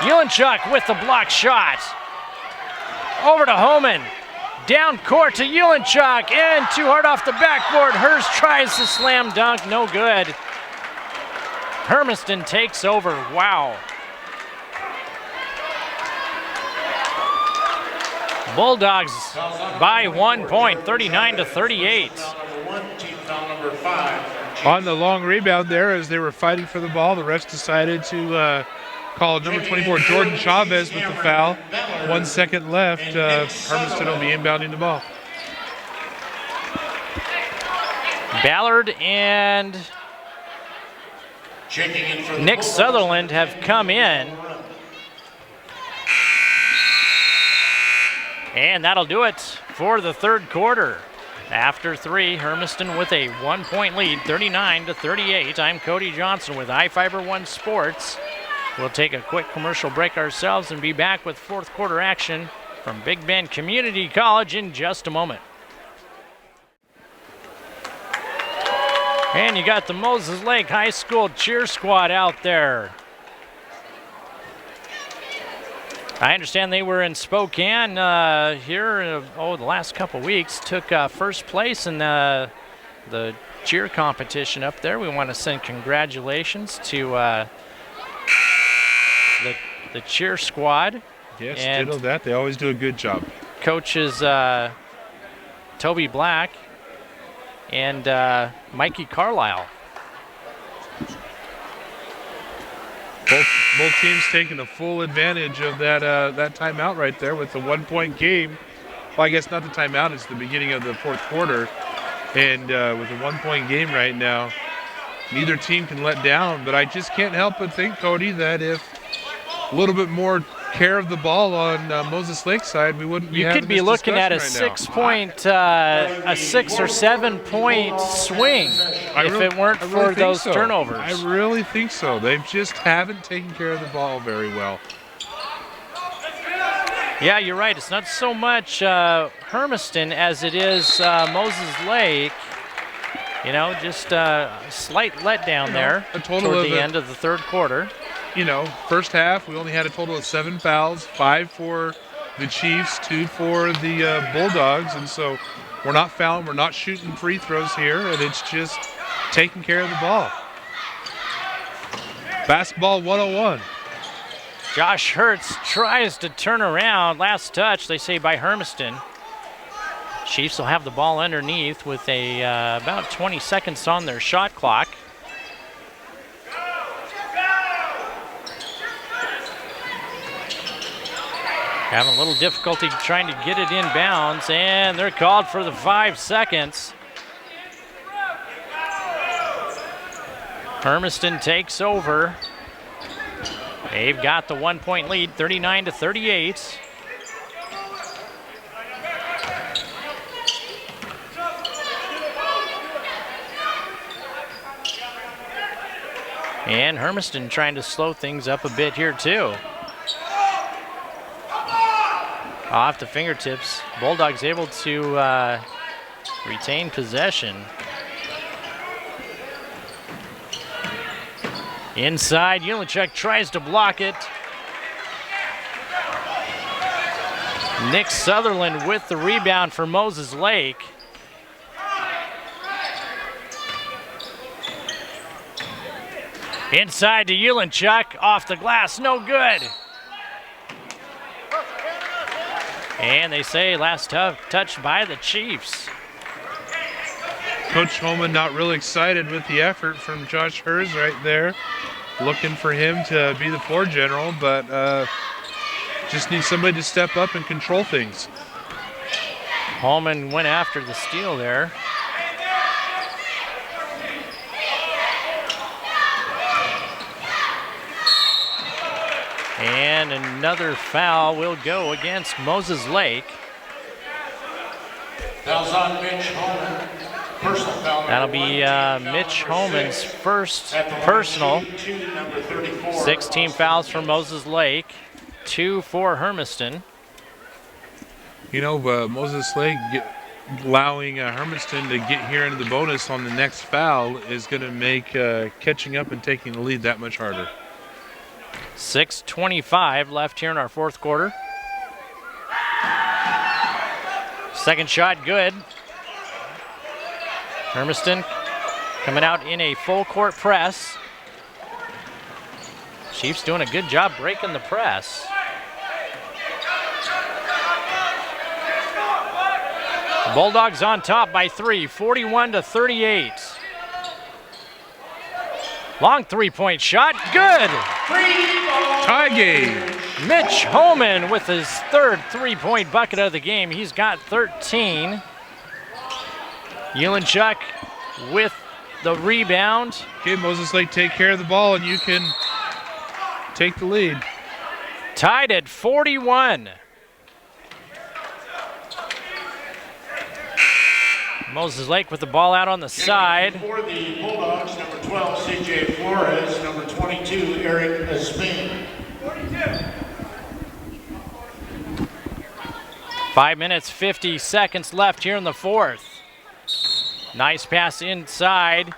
Ulenchuk with the block shot. Over to Holman. Down court to Ulenchuk and too hard off the backboard. Hurst tries to slam dunk, no good. Hermiston takes over, wow. Bulldogs by 1 point, 39-38. On the long rebound there, as they were fighting for the ball, the refs decided to call number 24, Jordan Chavez, with the foul. 1 second left. Hermiston will be inbounding the ball. Ballard and Checking in for the Nick Bulldogs, Sutherland have come in. And that'll do it for the third quarter. After 3, Hermiston with a 1-point lead, 39-38. I'm Cody Johnson with iFiber One Sports. We'll take a quick commercial break ourselves and be back with fourth quarter action from Big Bend Community College in just a moment. And you got the Moses Lake High School cheer squad out there. I understand they were in Spokane here the last couple weeks. Took first place in the cheer competition up there. We want to send congratulations to the cheer squad. Yes, and ditto that. They always do a good job. Coaches Toby Black and Mikey Carlisle. Both teams taking the full advantage of that timeout right there with the 1-point game. Well, I guess not the timeout, it's the beginning of the fourth quarter. And with a 1-point game right now, neither team can let down. But I just can't help but think, Cody, that if a little bit more care of the ball on Moses Lake side, we wouldn't be You having could be this looking at a discussion a 6 or 7 point swing if it weren't for those turnovers. I really think so. They just haven't taken care of the ball very well. Yeah, you're right. It's not so much Hermiston as it is Moses Lake. You know, just a slight letdown there toward the end of the third quarter. You know, first half, we only had a total of 7 fouls, 5 for the Chiefs, 2 for the Bulldogs. And so we're not fouling, we're not shooting free throws here, and it's just taking care of the ball. Basketball 101. Josh Hertz tries to turn around. Last touch, they say, by Hermiston. Chiefs will have the ball underneath with about 20 seconds on their shot clock. Having a little difficulty trying to get it inbounds, and they're called for the 5 seconds. Hermiston takes over. They've got the 1-point lead, 39-38. And Hermiston trying to slow things up a bit here too. Off the fingertips, Bulldogs able to retain possession. Inside, Ulichuk tries to block it. Nick Sutherland with the rebound for Moses Lake. Inside to Ulichuk, off the glass, no good. And they say last touch by the Chiefs. Coach Holman not really excited with the effort from Josh Herz right there. Looking for him to be the floor general, but just needs somebody to step up and control things. Holman went after the steal there. And another foul will go against Moses Lake. Fouls on Mitch Holman. Personal foul. That'll be Mitch Holman's first personal. 16 fouls for Moses Lake, 2 for Hermiston. You know, Moses Lake allowing Hermiston to get here into the bonus on the next foul is going to make catching up and taking the lead that much harder. 6:25 left here in our fourth quarter. Second shot good. Hermiston coming out in a full court press. Chiefs doing a good job breaking the press. Bulldogs on top by 3, 41-38. Long three-point shot, good. Tie game. Mitch Holman with his third three-point bucket of the game. He's got 13. Ulichuk with the rebound. Okay, Moses Lake take care of the ball, and you can take the lead. Tied at 41. Moses Lake with the ball out on the side. For the Bulldogs, number 12, C.J. Flores, number 22, Eric Espain. 5 minutes, 50 seconds left here in the fourth. Nice pass inside,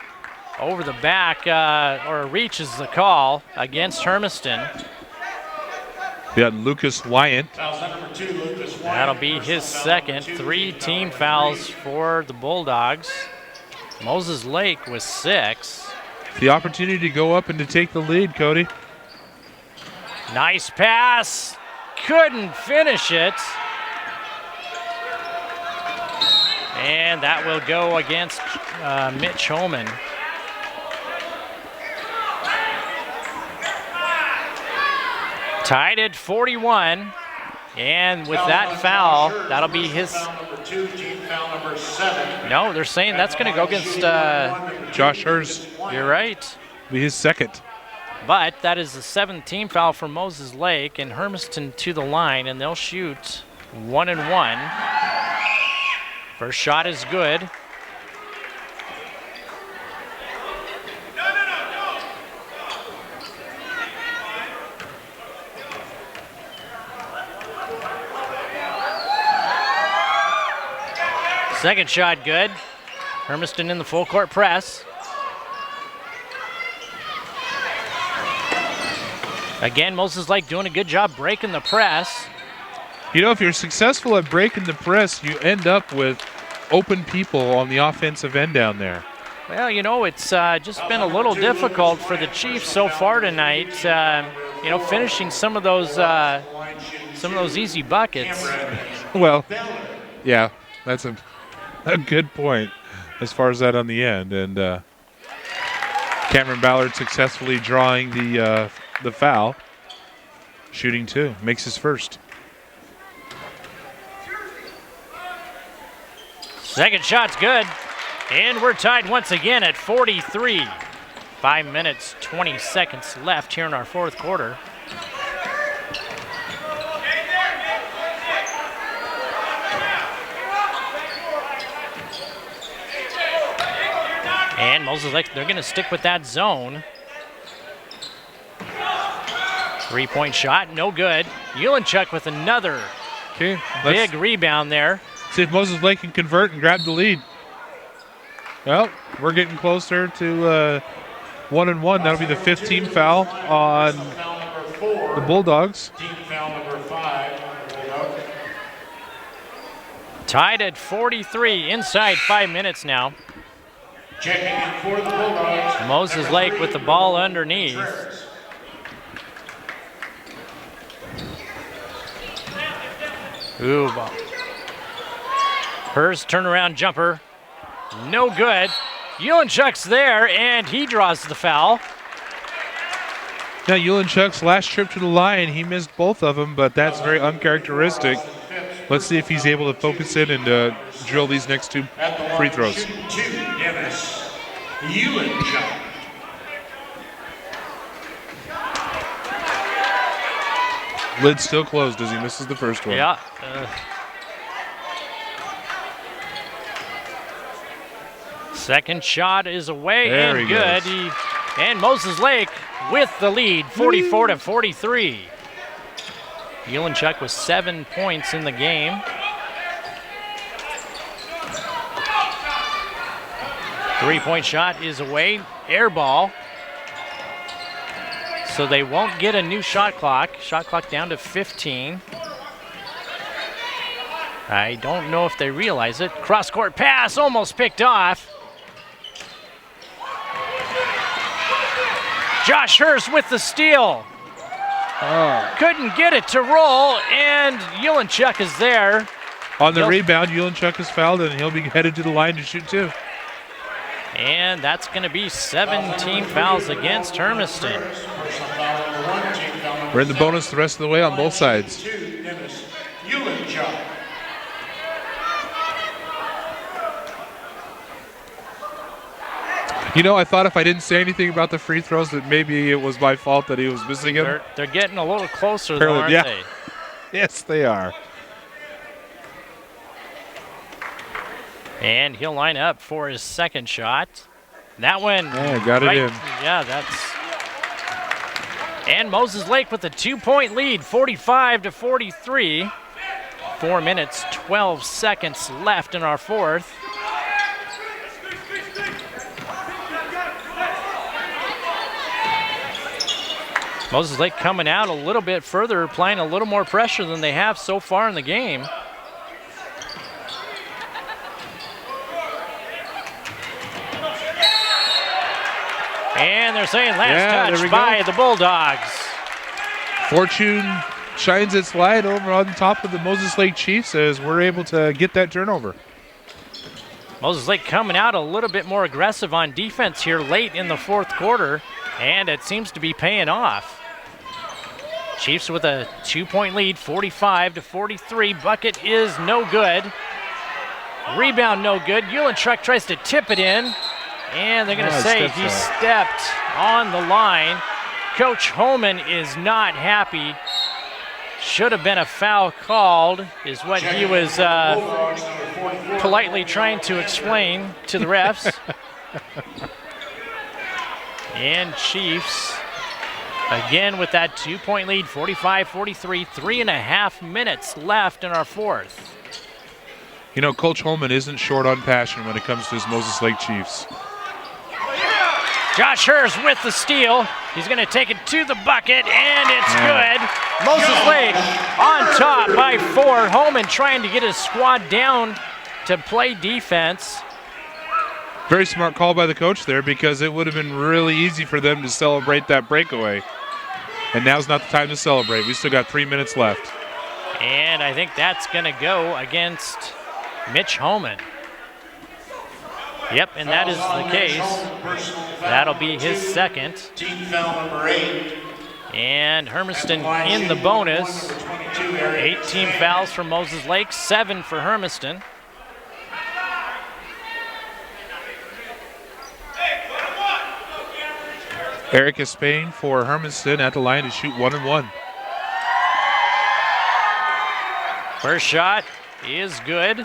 over the back, or reaches the call against Hermiston. We got Lucas Wyant. That'll be his second. 3 team fouls for the Bulldogs. Moses Lake with 6. The opportunity to go up and to take the lead, Cody. Nice pass. Couldn't finish it. And that will go against Mitch Holman. Tied at 41. And with that foul, that'll be his. No, they're saying that's going to go against Josh Hurst. You're right. Be his second. But that is the 7th team foul for Moses Lake, and Hermiston to the line, and they'll shoot 1 and 1. First shot is good. Second shot good. Hermiston in the full court press. Again, Moses Lake doing a good job breaking the press. You know, if you're successful at breaking the press, you end up with open people on the offensive end down there. Well, you know, it's just been a little difficult for the Chiefs so far tonight. You know, finishing some of those easy buckets. Well, yeah, that's a good point as far as that on the end. And Cameron Ballard successfully drawing the foul. Shooting 2, makes his first. Second shot's good. And we're tied once again at 43. 5 minutes, 20 seconds left here in our fourth quarter. And Moses Lake, they're going to stick with that zone. 3-point shot, no good. Ulenchuk with another big rebound there. See if Moses Lake can convert and grab the lead. Well, we're getting closer to 1 and 1. That'll be the 5th team foul on the Bulldogs. Team foul number 5. Tied at 43, inside 5 minutes now. Checking in for the Bulldogs. Moses Lake with the ball underneath. Ooh, Hurst turnaround jumper. No good. Ulenchuk's there, and he draws the foul. Now, Ulenchuk's last trip to the line, he missed both of them, but that's very uncharacteristic. Let's see if he's able to focus in and drill these next 2 free throws. Dennis Ulenchuk. Lid's still closed as he misses the first one. Yeah. Second shot is away and good. And Moses Lake with the lead, 44 to 43. Ulenchuk with 7 points in the game. 3-point shot is away, air ball. So they won't get a new shot clock. Shot clock down to 15. I don't know if they realize it. Cross-court pass almost picked off. Josh Hurst with the steal. Couldn't get it to roll, and Ulenchuk is there. On the rebound, Ulenchuk is fouled, and he'll be headed to the line to shoot 2. And that's going to be 17 fouls against Hermiston. We're in the bonus the rest of the way on both sides. You know, I thought if I didn't say anything about the free throws that maybe it was my fault that he was missing them. They're getting a little closer, though, aren't they? Yes, they are. And he'll line up for his second shot. That one. Yeah, got it in. Yeah, that's. And Moses Lake with a 2-point lead, 45-43. 4 minutes, 12 seconds left in our fourth. Moses Lake coming out a little bit further, applying a little more pressure than they have so far in the game. And they're saying last touch by the Bulldogs. Fortune shines its light over on top of the Moses Lake Chiefs as we're able to get that turnover. Moses Lake coming out a little bit more aggressive on defense here late in the fourth quarter, and it seems to be paying off. Chiefs with a 2-point lead, 45-43. Bucket is no good. Rebound no good. Uhlenchuk tries to tip it in, and they're going to say he stepped on the line. Coach Holman is not happy. Should have been a foul called, is what he was politely trying to explain to the refs. And Chiefs, again with that 2-point lead, 45-43, 3.5 minutes left in our fourth. You know, Coach Holman isn't short on passion when it comes to his Moses Lake Chiefs. Josh Hers with the steal. He's going to take it to the bucket, and it's good. Moses Lake on top by 4. Holman trying to get his squad down to play defense. Very smart call by the coach there, because it would have been really easy for them to celebrate that breakaway. And now's not the time to celebrate. We still got 3 minutes left. And I think that's going to go against Mitch Holman. Yep, and that is the case. That'll be his second. Team foul number 8. And Hermiston in the bonus. 8 team fouls for Moses Lake, 7 for Hermiston. Eric Espagne for Hermiston at the line to shoot 1-1. First shot is good.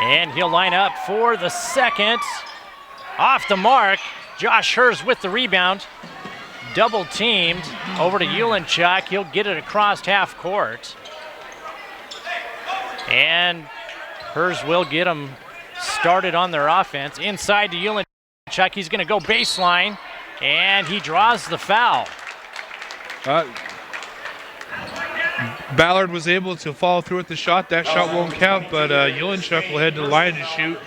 And he'll line up for the second. Off the mark. Josh Hers with the rebound. Double teamed over to Uhlenchuk. He'll get it across half court. And Hers will get them started on their offense. Inside to Uhlenchuk. He's going to go baseline. And he draws the foul. Ballard was able to follow through with the shot. That shot won't count, but Uhlenchuk will head to the line and shoot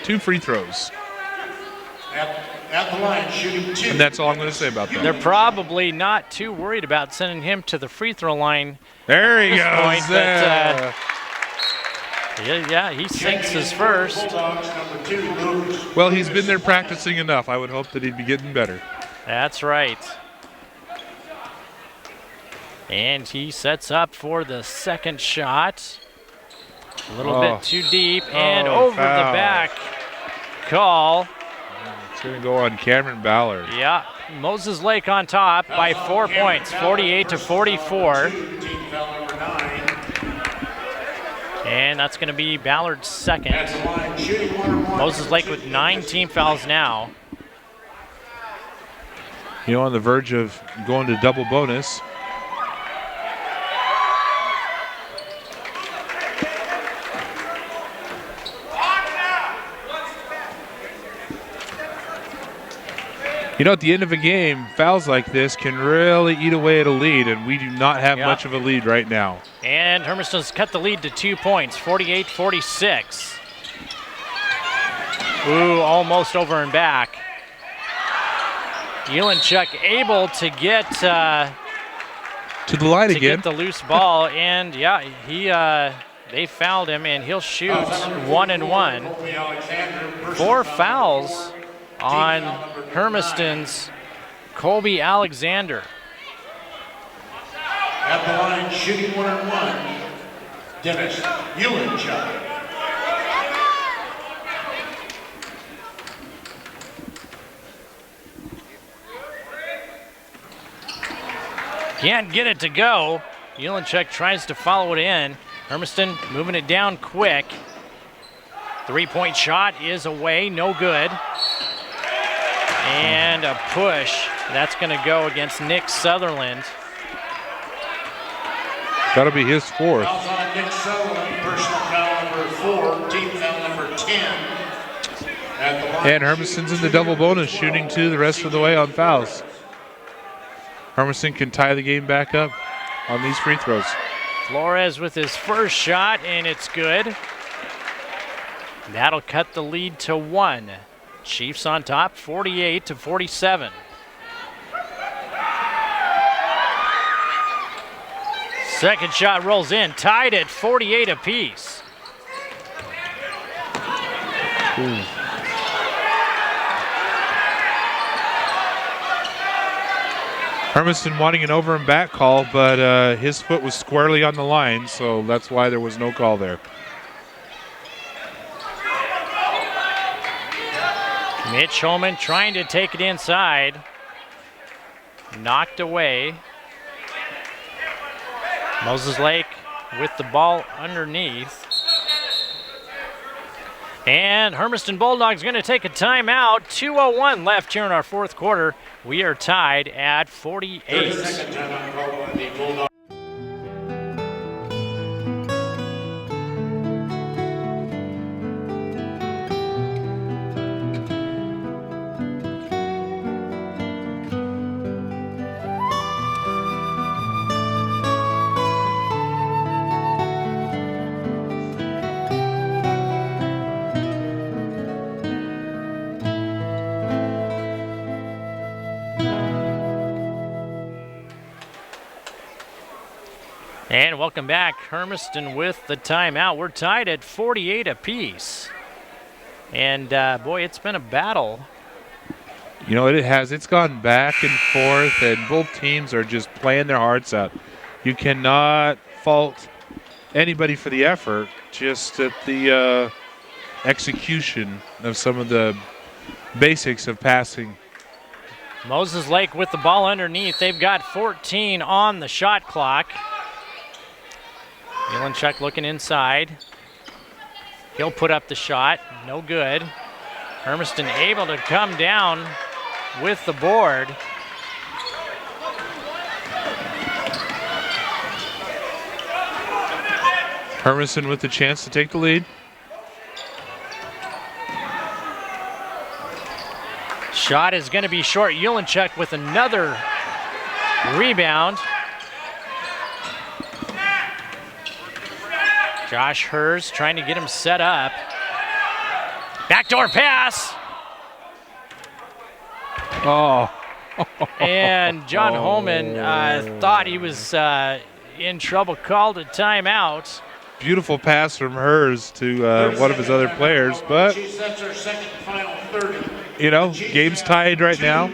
two free throws. At the line, shooting 2. And that's all I'm going to say about that. They're probably not too worried about sending him to the free throw line. There he goes. Yeah, he sinks his first. Well, he's been there practicing enough. I would hope that he'd be getting better. That's right. And he sets up for the second shot. A little bit too deep and over foul. the back call. It's going to go on Cameron Ballard. Yeah, Moses Lake on top by 4 points, 48-44. And that's going to be Ballard's second. Moses Lake with 9 team fouls now. You know, on the verge of going to double bonus. You know, at the end of a game, fouls like this can really eat away at a lead, and we do not have much of a lead right now. And Hermiston's cut the lead to 2 points, 48-46. Ooh, almost over and back. Uhlenchuk able to get to the line again. Get the loose ball, and yeah, they fouled him, and he'll shoot 1 and 1. 4 fouls on Hermiston's Colby Alexander. At the line, shooting 1-on-1, Dennis Eulenchuk. Can't get it to go. Eulenchuk tries to follow it in. Hermiston moving it down quick. Three-point shot is away, no good. And a push. That's going to go against Nick Sutherland. That'll be his fourth. Fouls on Nick Sutherland, personal foul number 4, team foul number 10. At the line, And Hermiston's in the double bonus, shooting 2 the rest of the way on fouls. Hermiston can tie the game back up on these free throws. Flores with his first shot, and it's good. That'll cut the lead to 1. Chiefs on top, 48-47. Second shot rolls in, tied at 48 apiece. Hermiston wanting an over and back call, but his foot was squarely on the line, so that's why there was no call there. Mitch Holman trying to take it inside. Knocked away. Moses Lake with the ball underneath. And Hermiston Bulldogs going to take a timeout. 2:01 left here in our fourth quarter. We are tied at 48. 30-second timeout called by the Bulldogs. And welcome back, Hermiston with the timeout. We're tied at 48 apiece. And boy, it's been a battle. You know, it has. It's gone back and forth, and both teams are just playing their hearts out. You cannot fault anybody for the effort, just at the execution of some of the basics of passing. Moses Lake with the ball underneath. They've got 14 on the shot clock. Eulenchuk looking inside. He'll put up the shot. No good. Hermiston able to come down with the board. Hermiston with the chance to take the lead. Shot is going to be short. Eulenchuk with another rebound. Josh Hers trying to get him set up. Backdoor pass. Oh. And John Holman thought he was in trouble, called a timeout. Beautiful pass from Hers to one of his other players, but That's our second final 30. you know, game's tied right now.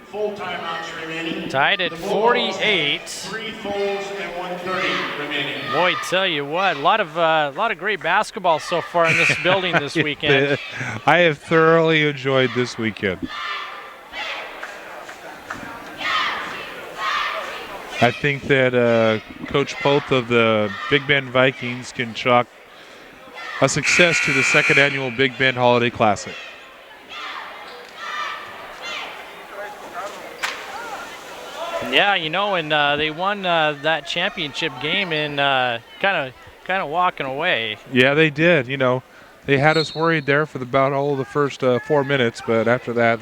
Full timeouts remaining. Tied at 48. 3 fulls and 1:30 remaining. Boy, tell you what, a lot of great basketball so far in this building this weekend. I have thoroughly enjoyed this weekend. I think that Coach Poth of the Big Bend Vikings can chalk a success to the second annual Big Bend Holiday Classic. Yeah, you know, and they won that championship game in kind of walking away. Yeah, they did. You know, they had us worried there for about all of the first 4 minutes, but after that,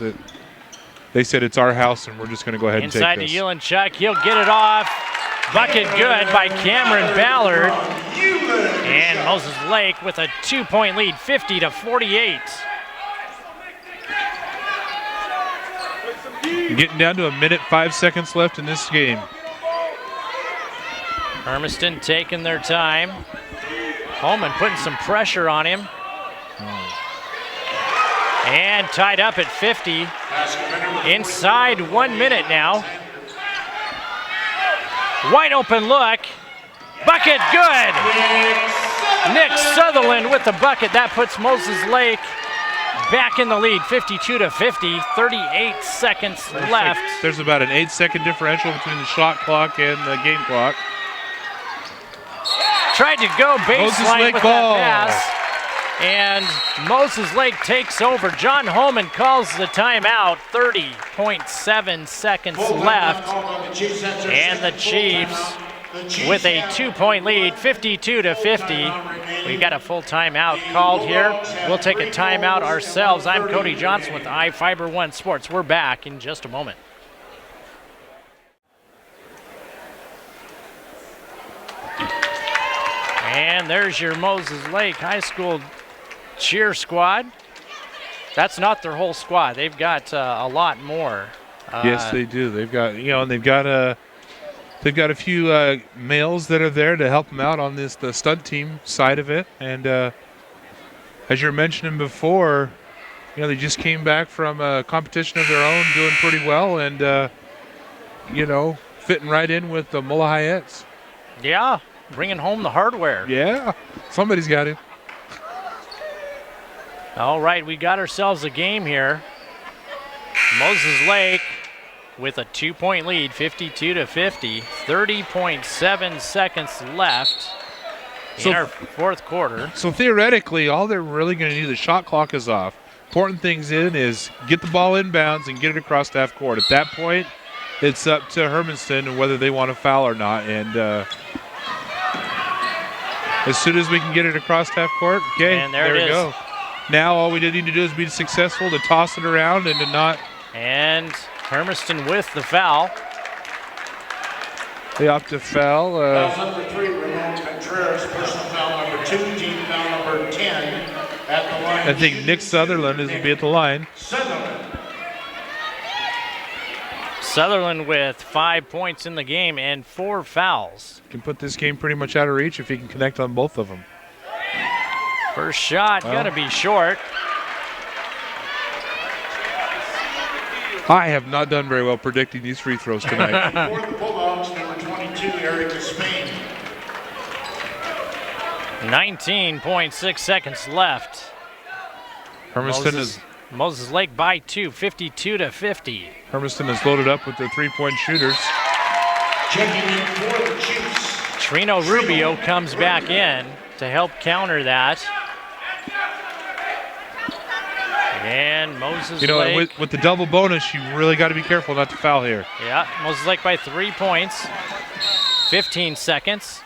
they said it's our house and we're just going to go ahead and take this. Inside to Eulenchuk, he'll get it off. Bucket good by Cameron Ballard. And Moses Lake with a 2-point lead, 50-48. Getting down to 1:05 left in this game. Hermiston taking their time. Holman putting some pressure on him. And tied up at 50. Inside 1 minute now. Wide open look. Bucket good. Nick Sutherland with the bucket. That puts Moses Lake back in the lead, 52-50, 38 seconds left. There's about an 8-second differential between the shot clock and the game clock. Tried to go baseline with that pass. And Moses Lake takes over. John Holman calls the timeout. 30.7 seconds left. And the Chiefs with a 2-point lead, 52-50. We've got a full timeout called here. We'll take a timeout ourselves. I'm Cody Johnson with iFiber One Sports. We're back in just a moment. And there's your Moses Lake High School cheer squad. That's not their whole squad. They've got a lot more. Yes, they do. They've got, and they've got a few males that are there to help them out on the stunt team side of it. And as you were mentioning before, they just came back from a competition of their own, doing pretty well, and fitting right in with the Mullahyets. Yeah, bringing home the hardware. Yeah, somebody's got to. All right, we got ourselves a game here. Moses Lake with a 2-point lead, 52-50, 30.7 seconds left in our fourth quarter. So theoretically, all they're really going to do, the shot clock is off. Important things is get the ball inbounds and get it across half court. At that point, it's up to Hermiston and whether they want to foul or not. And as soon as we can get it across half court, okay, and there we go. Now all we need to do is be successful to toss it around and to not. And Hermiston with the foul. They opt to foul. Foul number 3, Ramon Contreras. Personal foul number 2, team foul number 10 at the line. I think Nick Sutherland is going to be at the line. Sutherland with 5 points in the game and 4 fouls. Can put this game pretty much out of reach if he can connect on both of them. First shot, gotta be short. I have not done very well predicting these free throws tonight. For the Bulldogs, number 22, Erica Spain. 19.6 seconds left. Moses Lake by 2, 52-50. Hermiston is loaded up with their three-point shooters. Checking in for the Chiefs. Trino Rubio comes back in to help counter that. And Moses Lake. With the double bonus, you really got to be careful not to foul here. Yeah, Moses Lake by 3 points, 15 seconds.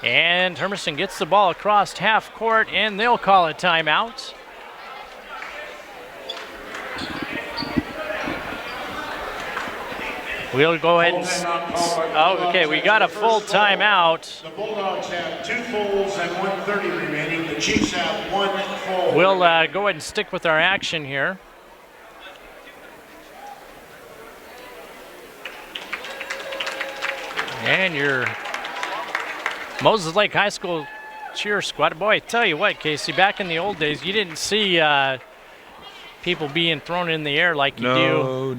And Hermiston gets the ball across half court, and they'll call a timeout. We'll go ahead and. Okay, we got a full timeout. The Bulldogs have 2 fulls and 1:30 remaining. The Chiefs have 1 full. We'll go ahead and stick with our action here. And your Moses Lake High School cheer squad. Boy, I tell you what, Casey, back in the old days, you didn't see people being thrown in the air like you do.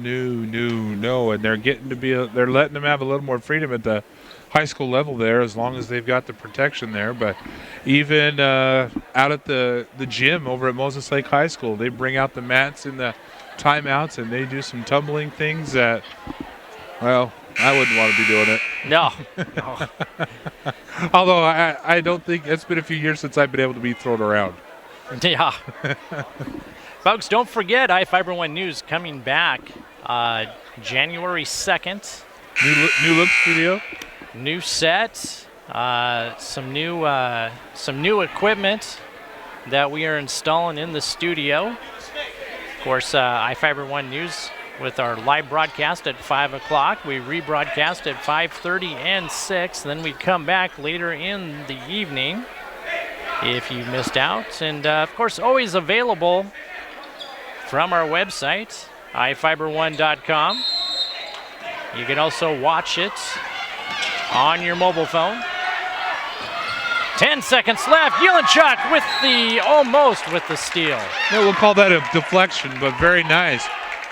No. And they're they're letting them have a little more freedom at the high school level there, as long as they've got the protection there. But even out at the gym over at Moses Lake High School, they bring out the mats in the timeouts and they do some tumbling things that, well, I wouldn't want to be doing it. No. Although I don't think it's been a few years since I've been able to be thrown around. Yeah. Folks, don't forget iFiber One News coming back January 2nd. New look studio. New set, some new equipment that we are installing in the studio. Of course, iFiber One News with our live broadcast at 5 o'clock. We rebroadcast at 5:30 and 6. Then we come back later in the evening if you missed out. And, of course, always available from our website, iFiber1.com. You can also watch it on your mobile phone. 10 seconds left. Yelenchuk with almost with the steal. Yeah, we'll call that a deflection, but very nice.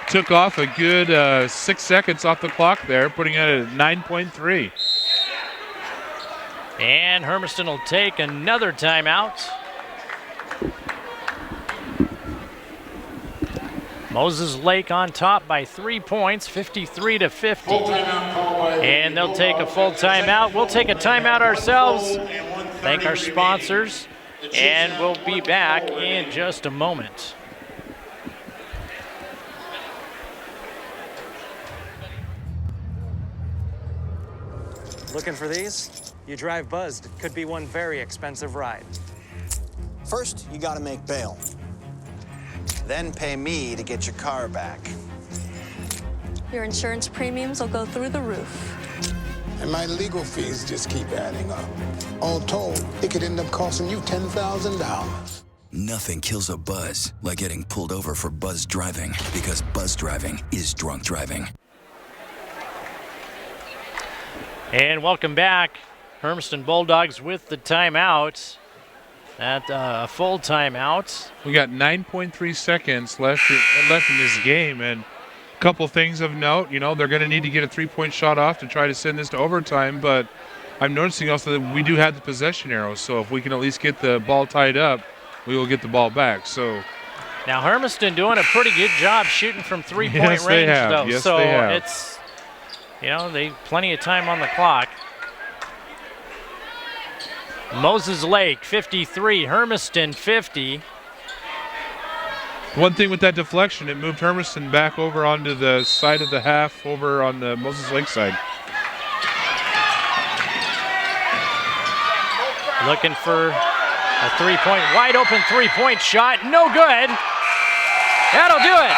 Took off a good 6 seconds off the clock there, putting it at 9.3. And Hermiston will take another timeout. Moses Lake on top by 3 points, 53-50. And they'll take a full timeout. We'll take a timeout ourselves. Thank our sponsors, and we'll be back in just a moment. Looking for these? You drive buzzed. It could be one very expensive ride. First, you gotta make bail. Then pay me to get your car back. Your insurance premiums will go through the roof. And my legal fees just keep adding up. All told, it could end up costing you $10,000. Nothing kills a buzz like getting pulled over for buzz driving, because buzz driving is drunk driving. And welcome back. Hermiston Bulldogs with the timeout. At a full timeout. We got 9.3 seconds left in this game, and a couple things of note. You know, they're going to need to get a three-point shot off to try to send this to overtime, but I'm noticing also that we do have the possession arrow, so if we can at least get the ball tied up, we will get the ball back. So now Hermiston doing a pretty good job shooting from three-point yes, range, they have. though. Yes, so they have. It's, you know, they plenty of time on the clock. Moses Lake 53, Hermiston 50. One thing with that deflection, it moved Hermiston back over onto the side of the half over on the Moses Lake side. Looking for a wide open three-point shot. No good. That'll do it.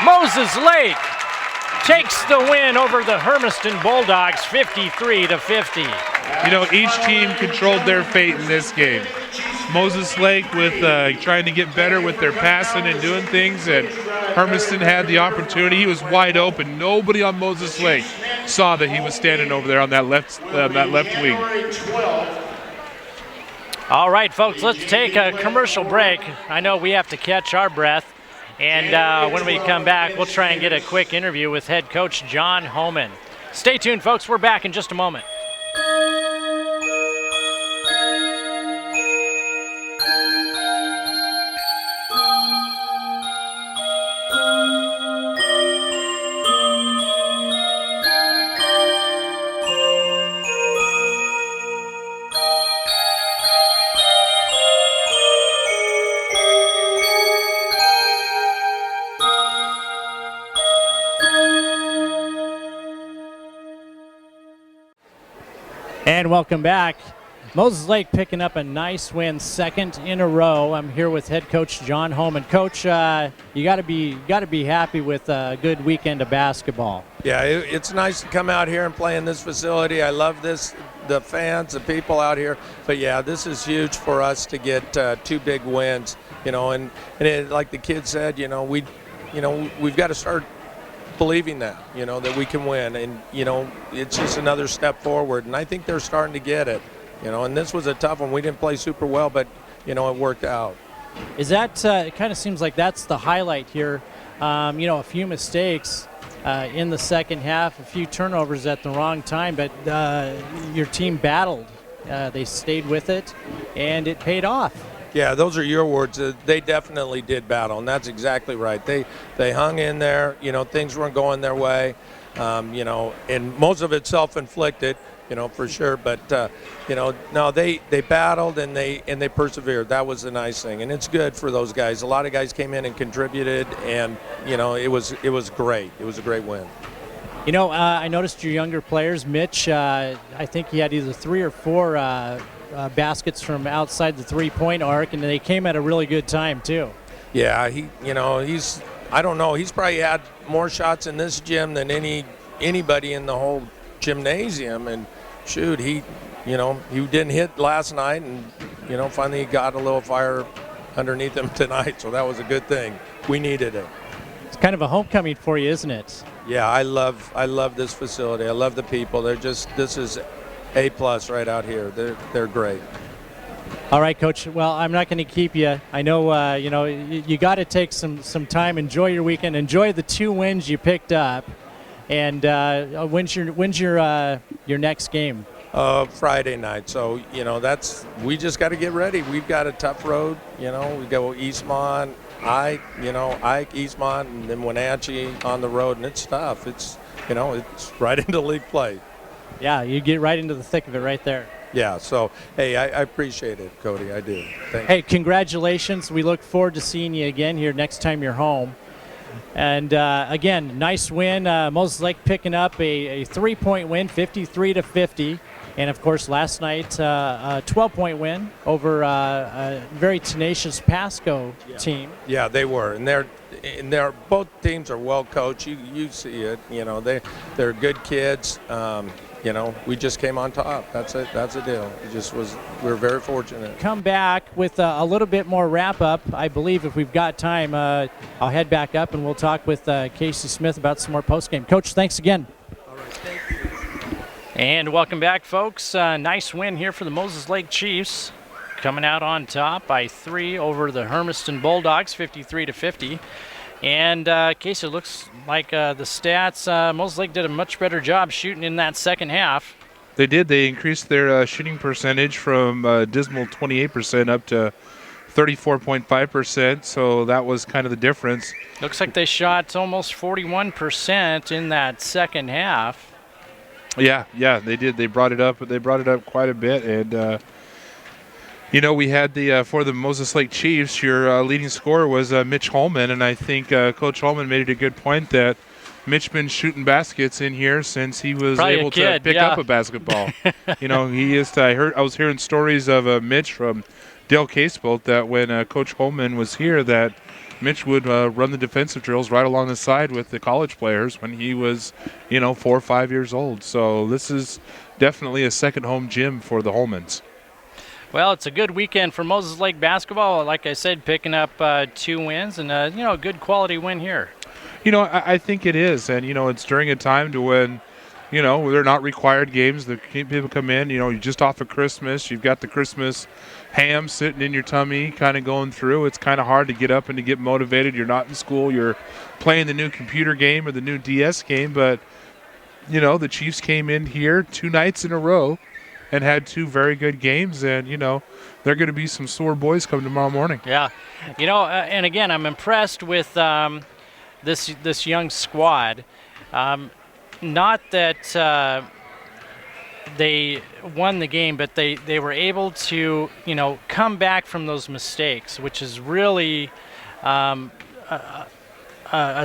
Moses Lake takes the win over the Hermiston Bulldogs 53-50. You know, each team controlled their fate in this game. Moses Lake with trying to get better with their passing and doing things, and Hermiston had the opportunity. He was wide open. Nobody on Moses Lake saw that he was standing over there on that left wing. All right, folks, let's take a commercial break. I know we have to catch our breath. And when we come back, we'll try and get a quick interview with head coach John Homan. Stay tuned, folks. We're back in just a moment. And welcome back. Moses Lake picking up a nice win, second in a row. I'm here with head coach John Homan. Coach, you got to be happy with a good weekend of basketball. Yeah, it's nice to come out here and play in this facility. I love this, the fans, the people out here. But yeah, this is huge for us to get two big wins. You know, and it, like the kid said, we've got to start believing that, that we can win, and it's just another step forward, and I think they're starting to get it, and this was a tough one. We didn't play super well, but it worked out. Is that it kind of seems like that's the highlight here, a few mistakes in the second half, a few turnovers at the wrong time, but your team battled, they stayed with it, and it paid off. Yeah, those are your words. They definitely did battle, and that's exactly right. They hung in there. Things weren't going their way. And most of it self-inflicted, for sure. But no, they battled and they persevered. That was the nice thing, and it's good for those guys. A lot of guys came in and contributed, and it was great. It was a great win. I noticed your younger players, Mitch. I think he had either 3 or 4. Baskets from outside the three-point arc, and they came at a really good time too. Yeah, I don't know, he's probably had more shots in this gym than anybody in the whole gymnasium, and shoot, he didn't hit last night, and finally got a little fire underneath him tonight, so that was a good thing. We needed it. It's kind of a homecoming for you, isn't it? Yeah, I love this facility. I love the people. This is A+ right out here. They're great. All right, Coach. Well, I'm not going to keep you. I know, you got to take some time. Enjoy your weekend. Enjoy the 2 wins you picked up. And when's your next game? Friday night. So, we just got to get ready. We've got a tough road. We go Eastmont, Ike, Eastmont, and then Wenatchee on the road, and it's tough. It's right into league play. Yeah, you get right into the thick of it right there. Yeah, so, hey, I appreciate it, Cody. I do. Thank you. Congratulations. We look forward to seeing you again here next time you're home. And, again, nice win. Moses Lake picking up a 3-point win, 53-50. And, of course, last night, a 12-point win over a very tenacious Pasco team. Yeah, they were. And they're both teams are well coached. You see it. They're good kids. We just came on top. That's it. That's the deal. We're very fortunate. Come back with a little bit more wrap up. I believe if we've got time, I'll head back up and we'll talk with Casey Smith about some more postgame. Coach, thanks again. All right, thank you. And welcome back, folks. Nice win here for the Moses Lake Chiefs, coming out on top by 3 over the Hermiston Bulldogs, 53-50. And Casey, it looks like the stats, Moses Lake did a much better job shooting in that second half. They did. They increased their shooting percentage from dismal 28% up to 34.5%, so that was kind of the difference. Looks like they shot almost 41% in that second half. Yeah, they did. They brought it up quite a bit, and we had for the Moses Lake Chiefs, your leading scorer was Mitch Holman, and I think Coach Holman made it a good point that Mitch been shooting baskets in here since he was able to pick up a basketball. He is. I was hearing stories of Mitch from Dale Casebolt that when Coach Holman was here, that Mitch would run the defensive drills right along the side with the college players when he was, 4 or 5 years old. So this is definitely a second home gym for the Holmans. Well, it's a good weekend for Moses Lake basketball. Like I said, picking up 2 wins and, a good quality win here. I think it is. And, it's during a time to when, they're not required games. The people come in, you're just off of Christmas. You've got the Christmas ham sitting in your tummy kind of going through. It's kind of hard to get up and to get motivated. You're not in school. You're playing the new computer game or the new DS game. But, the Chiefs came in here 2 nights in a row and had 2 very good games. And, they're going to be some sore boys come tomorrow morning. Yeah. And again, I'm impressed with this young squad. Not that they won the game, but they were able to, come back from those mistakes, which is really a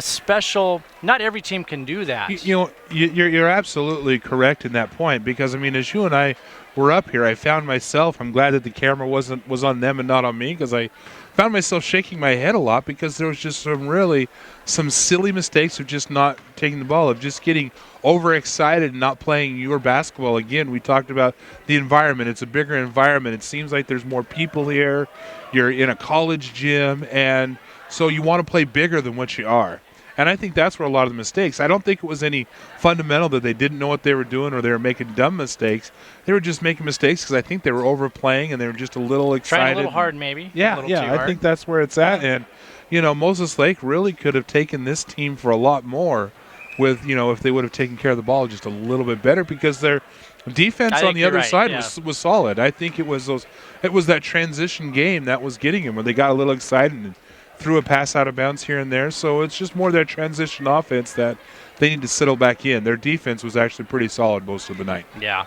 special. Not every team can do that. You're absolutely correct in that point because, as you and I were up here, I found myself, I'm glad that the camera was on them and not on me because I found myself shaking my head a lot because there was just some silly mistakes of just not taking the ball, of just getting overexcited and not playing your basketball. Again, we talked about the environment. It's a bigger environment. It seems like there's more people here. You're in a college gym, and so you want to play bigger than what you are. And I think that's where a lot of the mistakes. I don't think it was any fundamental that they didn't know what they were doing or they were making dumb mistakes. They were just making mistakes because I think they were overplaying and they were just a little excited. Trying a little hard, maybe. Yeah, I think that's where it's at. And, Moses Lake really could have taken this team for a lot more with, if they would have taken care of the ball just a little bit better because their defense on the other side was solid. I think it was that transition game that was getting them where they got a little excited and threw a pass out of bounds here and there. So it's just more their transition offense that they need to settle back in. Their defense was actually pretty solid most of the night. Yeah.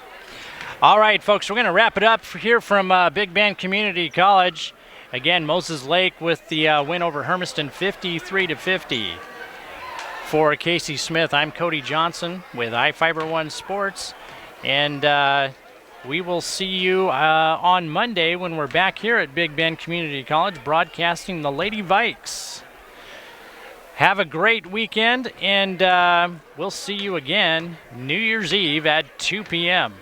All right, folks, we're going to wrap it up here from Big Bend Community College. Again, Moses Lake with the win over Hermiston, 53-50. For Casey Smith, I'm Cody Johnson with iFiber One Sports. And we will see you on Monday when we're back here at Big Bend Community College broadcasting the Lady Vikes. Have a great weekend, and we'll see you again New Year's Eve at 2 p.m.